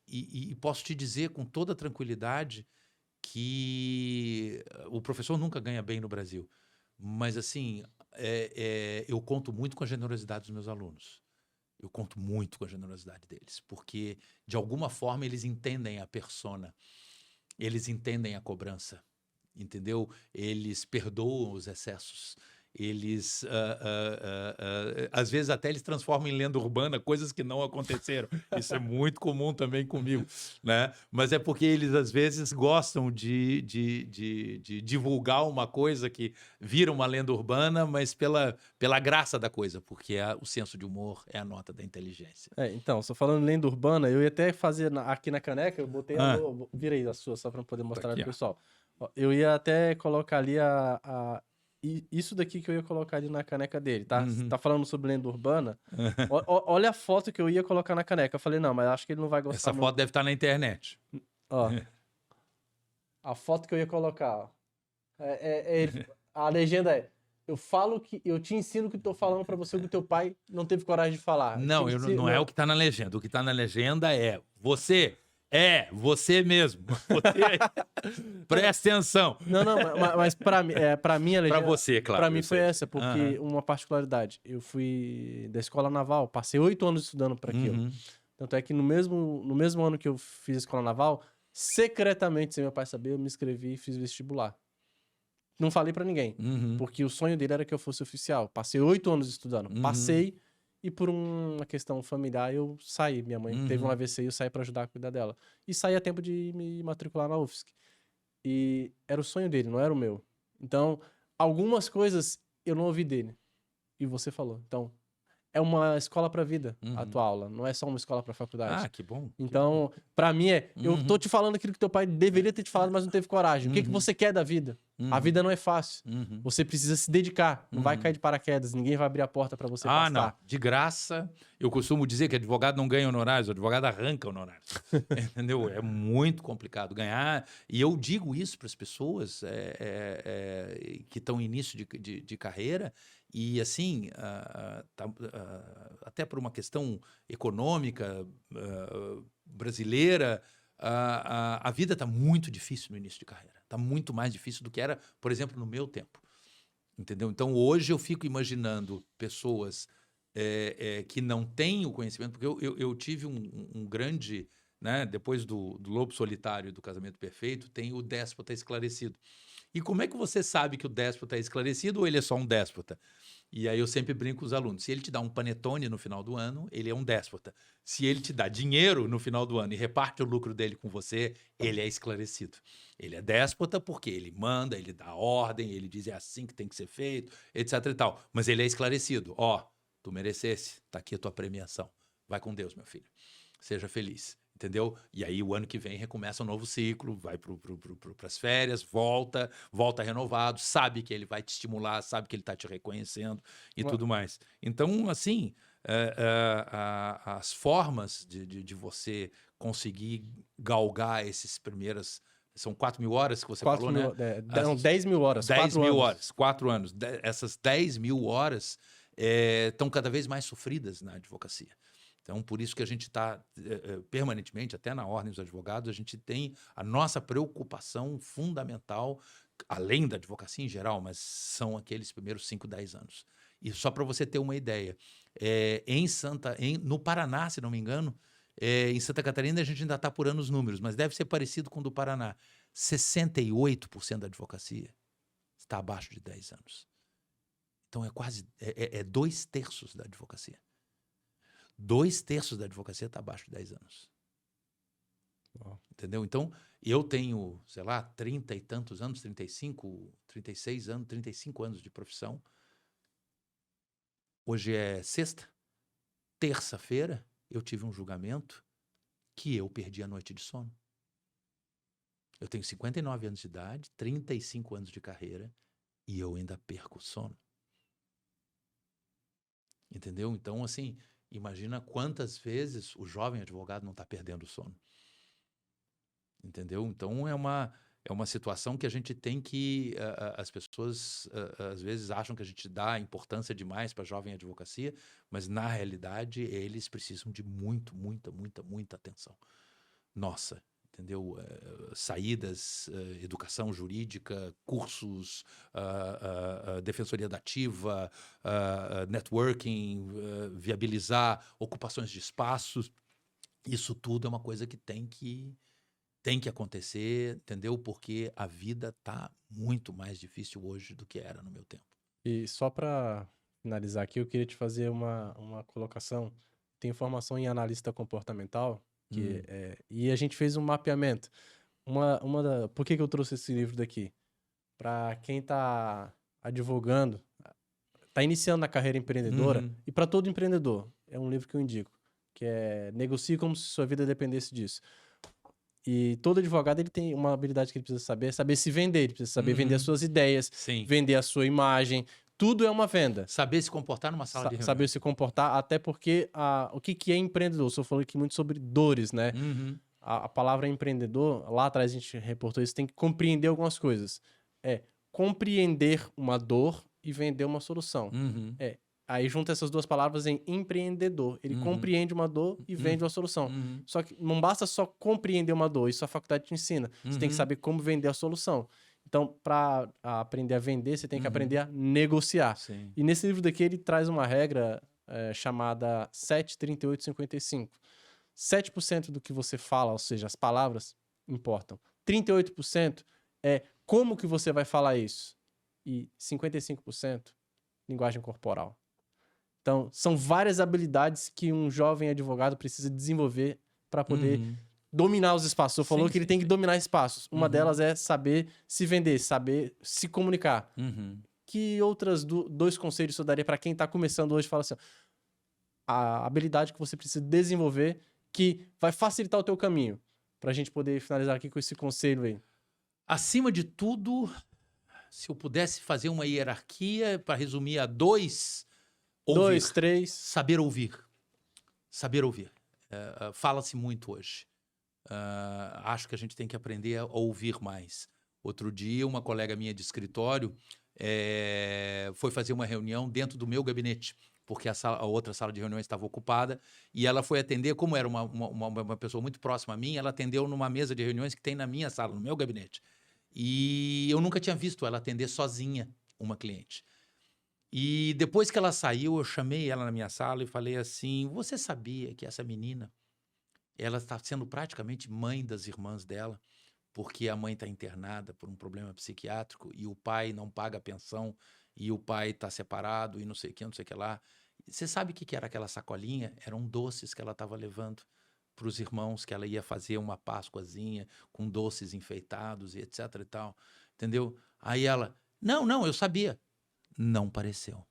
e posso te dizer com toda tranquilidade que o professor nunca ganha bem no Brasil, mas assim, eu conto muito com a generosidade dos meus alunos. Eu conto muito com a generosidade deles, porque de alguma forma eles entendem a persona, eles entendem a cobrança, entendeu? Eles perdoam os excessos. Eles, às vezes, até eles transformam em lenda urbana coisas que não aconteceram. Isso é muito comum também comigo, né? Mas é porque eles, às vezes, gostam de divulgar uma coisa que vira uma lenda urbana, mas pela graça da coisa, porque o senso de humor é a nota da inteligência. Então, só falando lenda urbana, eu ia até fazer aqui na caneca, eu botei vira aí a sua, só para poder mostrar pro pessoal. Ó, eu ia até colocar ali isso daqui que eu ia colocar ali na caneca dele, tá? Tá falando sobre lenda urbana? Olha a foto que eu ia colocar na caneca. Eu falei, não, mas acho que ele não vai gostar Essa muito. foto deve estar na internet. Ó, a foto que eu ia colocar, ó. A legenda é: eu te ensino o que tô falando para você, o que teu pai não teve coragem de falar. Não, não é o que está na legenda. O que está na legenda é você mesmo. Presta atenção. Não, mas para mim a legenda... Para você, claro. Para mim foi essa, porque uma particularidade. Eu fui da escola naval, passei 8 anos estudando para aquilo. Tanto é que no mesmo ano que eu fiz a escola naval, secretamente, sem meu pai saber, eu me inscrevi e fiz vestibular. Não falei para ninguém, porque o sonho dele era que eu fosse oficial. Passei 8 anos estudando. Passei, e por uma questão familiar eu saí. Minha mãe teve um AVC e eu saí para ajudar a cuidar dela. E saí a tempo de me matricular na UFSC. E era o sonho dele, não era o meu. Então, algumas coisas eu não ouvi dele. E você falou. Então, é uma escola para vida, a tua aula. Não é só uma escola para faculdade. Ah, que bom. Então, para mim eu tô te falando aquilo que teu pai deveria ter te falado, mas não teve coragem. O que você quer da vida? A vida não é fácil. Você precisa se dedicar. Não vai cair de paraquedas. Ninguém vai abrir a porta para você passar. Não. De graça. Eu costumo dizer que advogado não ganha honorários, o advogado arranca honorários. Entendeu? É muito complicado ganhar. E eu digo isso para as pessoas que estão em início de carreira. E, assim, até por uma questão econômica brasileira, a vida está muito difícil no início de carreira. Está muito mais difícil do que era, por exemplo, no meu tempo. Entendeu? Então, hoje eu fico imaginando pessoas que não têm o conhecimento, porque eu tive um grande... Né, depois do Lobo Solitário e do Casamento Perfeito, tem o Déspota Esclarecido. E como é que você sabe que o déspota é esclarecido ou ele é só um déspota? E aí eu sempre brinco com os alunos. Se ele te dá um panetone no final do ano, ele é um déspota. Se ele te dá dinheiro no final do ano e reparte o lucro dele com você, ele é esclarecido. Ele é déspota porque ele manda, ele dá ordem, ele diz é assim que tem que ser feito, etc e tal. Mas ele é esclarecido. Tu merecesse, tá aqui a tua premiação. Vai com Deus, meu filho. Seja feliz. Entendeu? E aí o ano que vem recomeça um novo ciclo, vai para as férias, volta renovado, sabe que ele vai te estimular, sabe que ele está te reconhecendo e tudo mais. Então, assim, as formas de você conseguir galgar esses primeiras... São 4.000 horas que você falou, né? Não, 10.000 horas. 10.000 horas, 4 anos. Essas 10.000 horas estão cada vez mais sofridas na advocacia. Então, por isso que a gente está permanentemente, até na Ordem dos Advogados, a gente tem a nossa preocupação fundamental, além da advocacia em geral, mas são aqueles primeiros 5, 10 anos. E só para você ter uma ideia, no Paraná, se não me engano, em Santa Catarina a gente ainda está apurando os números, mas deve ser parecido com o do Paraná. 68% da advocacia está abaixo de 10 anos. Então, é 2/3 da advocacia. 2/3 da advocacia está abaixo de 10 anos. Entendeu? Então, eu tenho, sei lá, 30 e tantos anos, 35, 36 anos, 35 anos de profissão. Hoje é sexta. Terça-feira, eu tive um julgamento que eu perdi a noite de sono. Eu tenho 59 anos de idade, 35 anos de carreira e eu ainda perco o sono. Entendeu? Então, assim, imagina quantas vezes o jovem advogado não está perdendo o sono. Entendeu? Então, é uma situação que a gente tem que... as pessoas, às vezes, acham que a gente dá importância demais para a jovem advocacia, mas, na realidade, eles precisam de muita atenção. Nossa, entendeu? Saídas, educação jurídica, cursos, defensoria dativa, networking, viabilizar ocupações de espaços. Isso tudo é uma coisa que tem que acontecer, entendeu? Porque a vida está muito mais difícil hoje do que era no meu tempo. E só para finalizar aqui, eu queria te fazer uma colocação. Tem formação em analista comportamental, e a gente fez um mapeamento. Por que eu trouxe esse livro daqui? Para quem está advogando, está iniciando na carreira empreendedora, e para todo empreendedor, é um livro que eu indico, que é Negocie como se sua vida dependesse disso. E todo advogado ele tem uma habilidade que ele precisa saber se vender, ele precisa saber vender as suas ideias, Sim. vender a sua imagem, tudo é uma venda. Saber se comportar numa sala de reunião. Saber se comportar, até porque o que é empreendedor? O senhor falou aqui muito sobre dores, né? A palavra empreendedor, lá atrás a gente reportou isso, tem que compreender algumas coisas. É compreender uma dor e vender uma solução. Aí junta essas duas palavras em empreendedor. Ele compreende uma dor e vende uma solução. Só que não basta só compreender uma dor, isso a faculdade te ensina. Você tem que saber como vender a solução. Então, para aprender a vender, você tem que aprender a negociar. Sim. E nesse livro daqui, ele traz uma regra chamada 7-38-55. 7% do que você fala, ou seja, as palavras, importam. 38% é como que você vai falar isso. E 55% linguagem corporal. Então, são várias habilidades que um jovem advogado precisa desenvolver para poder dominar os espaços. Você falou que ele tem que dominar espaços. Uma delas é saber se vender, saber se comunicar. Que outras dois conselhos eu daria para quem está começando hoje? Fala assim, a habilidade que você precisa desenvolver que vai facilitar o teu caminho. Para a gente poder finalizar aqui com esse conselho aí. Acima de tudo, se eu pudesse fazer uma hierarquia para resumir a 2... Ouvir. 2, 3. Saber ouvir. Saber ouvir. Fala-se muito hoje. Acho que a gente tem que aprender a ouvir mais. Outro dia, uma colega minha de escritório foi fazer uma reunião dentro do meu gabinete, porque a outra sala de reuniões estava ocupada, e ela foi atender, como era uma pessoa muito próxima a mim, ela atendeu numa mesa de reuniões que tem na minha sala, no meu gabinete. E eu nunca tinha visto ela atender sozinha uma cliente. E depois que ela saiu, eu chamei ela na minha sala e falei assim, você sabia que essa menina, ela está sendo praticamente mãe das irmãs dela, porque a mãe está internada por um problema psiquiátrico e o pai não paga a pensão e o pai está separado e não sei o que lá. Você sabe o que era aquela sacolinha? Eram doces que ela estava levando para os irmãos, que ela ia fazer uma páscoazinha com doces enfeitados e etc e tal, entendeu? Aí ela, não, eu sabia. Não pareceu.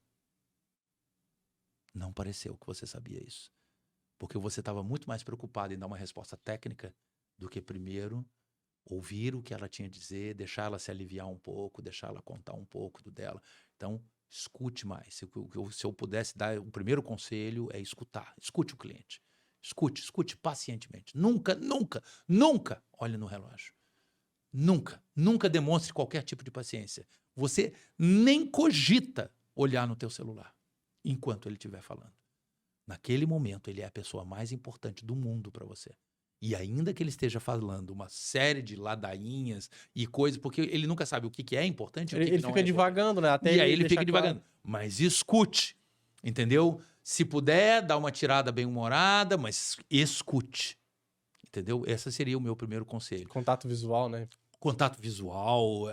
Não pareceu que você sabia isso. Porque você estava muito mais preocupado em dar uma resposta técnica do que primeiro ouvir o que ela tinha a dizer, deixar ela se aliviar um pouco, deixar ela contar um pouco do dela. Então, escute mais. Se eu pudesse dar o primeiro conselho é escutar. Escute o cliente. Escute pacientemente. Nunca olhe no relógio. Nunca demonstre qualquer tipo de paciência. Você nem cogita olhar no teu celular enquanto ele estiver falando. Naquele momento, ele é a pessoa mais importante do mundo para você. E ainda que ele esteja falando uma série de ladainhas e coisas, porque ele nunca sabe o que é importante e o que não é. Ele fica divagando, né? Até e aí ele fica claro. divagando. Mas escute, entendeu? Se puder, dá uma tirada bem-humorada, mas escute. Entendeu? Esse seria o meu primeiro conselho. Contato visual, né? Contato visual,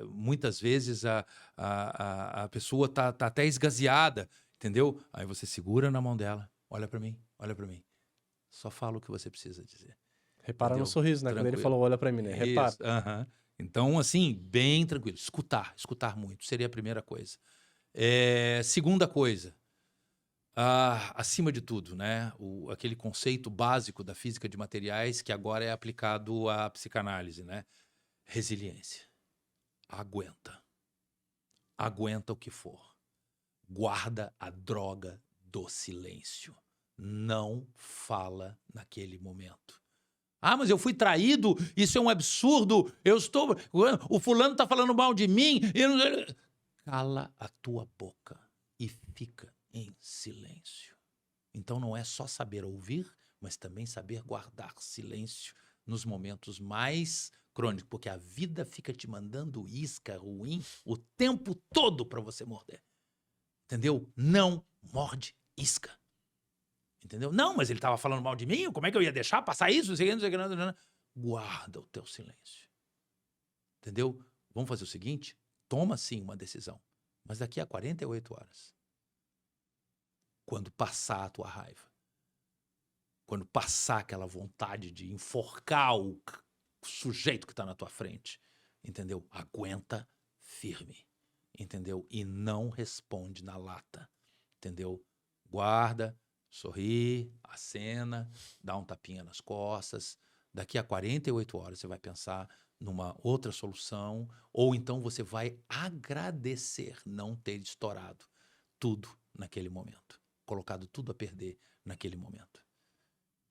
muitas vezes a pessoa tá até esgazeada, entendeu? Aí você segura na mão dela, olha para mim. Só fala o que você precisa dizer. Repara entendeu? no sorriso, né? Tranquilo. Quando ele falou, olha para mim, né? Repara. Então, assim, bem tranquilo. Escutar muito seria a primeira coisa. Segunda coisa, acima de tudo, né? Aquele conceito básico da física de materiais que agora é aplicado à psicanálise, né? Resiliência. Aguenta. Aguenta o que for. Guarda a droga do silêncio. Não fala naquele momento. Mas eu fui traído, isso é um absurdo, o fulano tá falando mal de mim. Cala a tua boca e fica em silêncio. Então não é só saber ouvir, mas também saber guardar silêncio nos momentos mais crônicos, porque a vida fica te mandando isca ruim o tempo todo para você morder. Entendeu? Não morde isca. Entendeu? Não, mas ele estava falando mal de mim, como é que eu ia deixar passar isso? Não sei o que, não sei o que. Guarda o teu silêncio. Entendeu? Vamos fazer o seguinte, toma sim uma decisão, mas daqui a 48 horas, quando passar a tua raiva, quando passar aquela vontade de enforcar o sujeito que está na tua frente, entendeu? Aguenta firme, entendeu? E não responde na lata, entendeu? Guarda, sorri, acena, dá um tapinha nas costas. Daqui a 48 horas você vai pensar numa outra solução, ou então você vai agradecer não ter estourado tudo naquele momento, colocado tudo a perder naquele momento.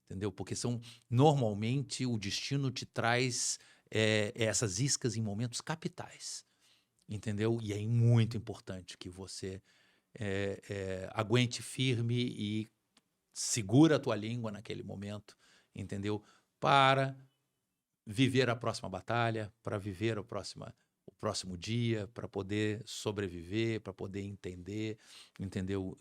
Entendeu? Porque normalmente o destino te traz essas iscas em momentos capitais. Entendeu? E é muito importante que você aguente firme e segura a tua língua naquele momento, entendeu? Para viver a próxima batalha, para viver o próximo dia, para poder sobreviver, para poder entender, entendeu?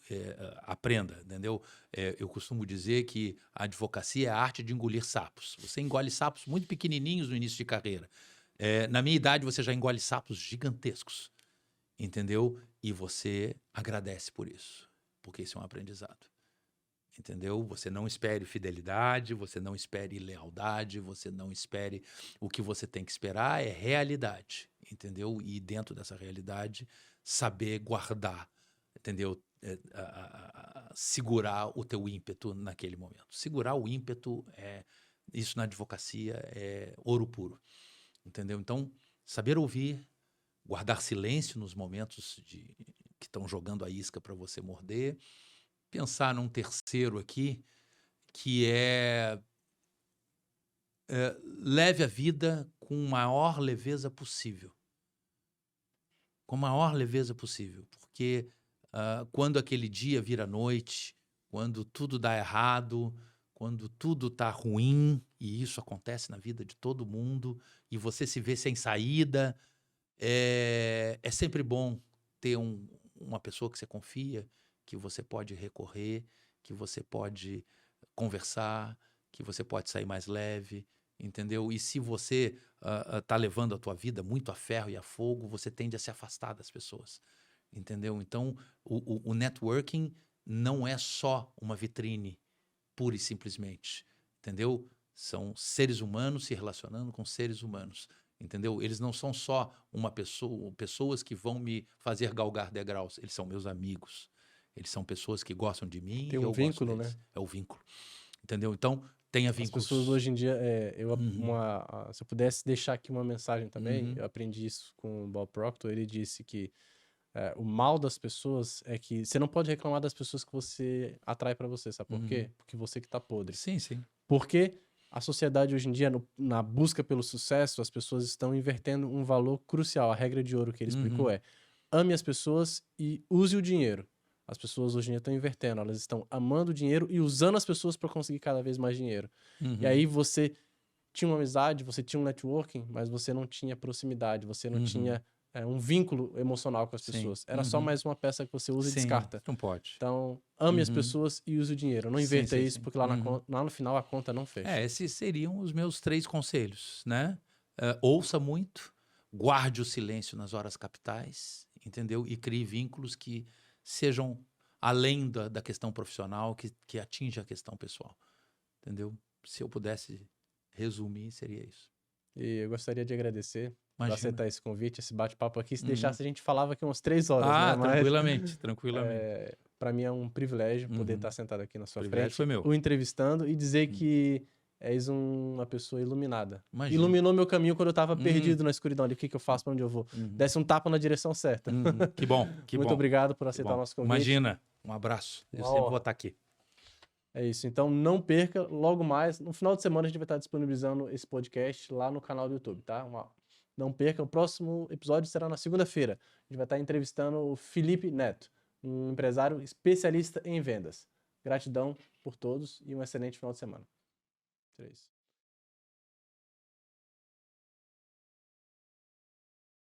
Aprenda, entendeu? Eu costumo dizer que a advocacia é a arte de engolir sapos. Você engole sapos muito pequenininhos no início de carreira. Na minha idade, você já engole sapos gigantescos, entendeu? E você agradece por isso, porque isso é um aprendizado. Entendeu? Você não espere fidelidade, você não espere lealdade, você não espere o que você tem que esperar, é realidade, entendeu? E dentro dessa realidade, saber guardar, entendeu? Segurar o teu ímpeto naquele momento. Segurar o ímpeto, isso na advocacia é ouro puro, entendeu? Então, saber ouvir, guardar silêncio nos momentos que estão jogando a isca para você morder. Pensar num terceiro aqui, que leve a vida com a maior leveza possível. Com a maior leveza possível. Porque quando aquele dia vira noite, quando tudo dá errado, quando tudo está ruim, e isso acontece na vida de todo mundo, e você se vê sem saída, é sempre bom ter uma pessoa que você confia, que você pode recorrer, que você pode conversar, que você pode sair mais leve, entendeu? E se você tá levando a tua vida muito a ferro e a fogo, você tende a se afastar das pessoas, entendeu? Então, o networking não é só uma vitrine, pura e simplesmente, entendeu? São seres humanos se relacionando com seres humanos, entendeu? Eles não são só pessoas que vão me fazer galgar degraus, eles são meus amigos. Eles são pessoas que gostam de mim e eu gosto deles. Né? É o vínculo. Entendeu? Então, tenha vínculos. As pessoas hoje em dia, se eu pudesse deixar aqui uma mensagem também, eu aprendi isso com o Bob Proctor, ele disse que o mal das pessoas é que você não pode reclamar das pessoas que você atrai pra você, sabe por quê? Porque você que tá podre. Sim, sim. Porque a sociedade hoje em dia, na busca pelo sucesso, as pessoas estão invertendo um valor crucial. A regra de ouro que ele explicou é: ame as pessoas e use o dinheiro. As pessoas hoje em dia estão invertendo, elas estão amando o dinheiro e usando as pessoas para conseguir cada vez mais dinheiro. E aí você tinha uma amizade, você tinha um networking, mas você não tinha proximidade, você não tinha um vínculo emocional com as pessoas. Era só mais uma peça que você usa e descarta. Não pode. Então, ame as pessoas e use o dinheiro. Não inverta isso, porque lá no final a conta não fecha. Esses seriam os meus 3 conselhos, né? Ouça muito, guarde o silêncio nas horas capitais, entendeu? E crie vínculos que sejam além da questão profissional, que atinja a questão pessoal, entendeu? Se eu pudesse resumir, seria isso. E eu gostaria de agradecer por Imagina. aceitar esse convite, esse bate-papo aqui. Se deixasse, a gente falava aqui umas 3 horas, né? Mas, tranquilamente. Para mim é um privilégio poder estar sentado aqui na sua Privilégio frente, foi meu. o entrevistando e dizer que és uma pessoa iluminada. Imagina. Iluminou meu caminho quando eu estava perdido na escuridão ali. O que eu faço, para onde eu vou? Desse um tapa na direção certa. Que bom, que Muito bom. obrigado por Que aceitar bom. o nosso convite. Imagina, um abraço. Eu Uma sempre honra. vou estar aqui. É isso. Então não perca, logo mais, no final de semana a gente vai estar disponibilizando esse podcast lá no canal do YouTube, tá? Não perca, o próximo episódio será na segunda-feira. A gente vai estar entrevistando o Felipe Neto, um empresário especialista em vendas. Gratidão por todos e um excelente final de semana. É isso.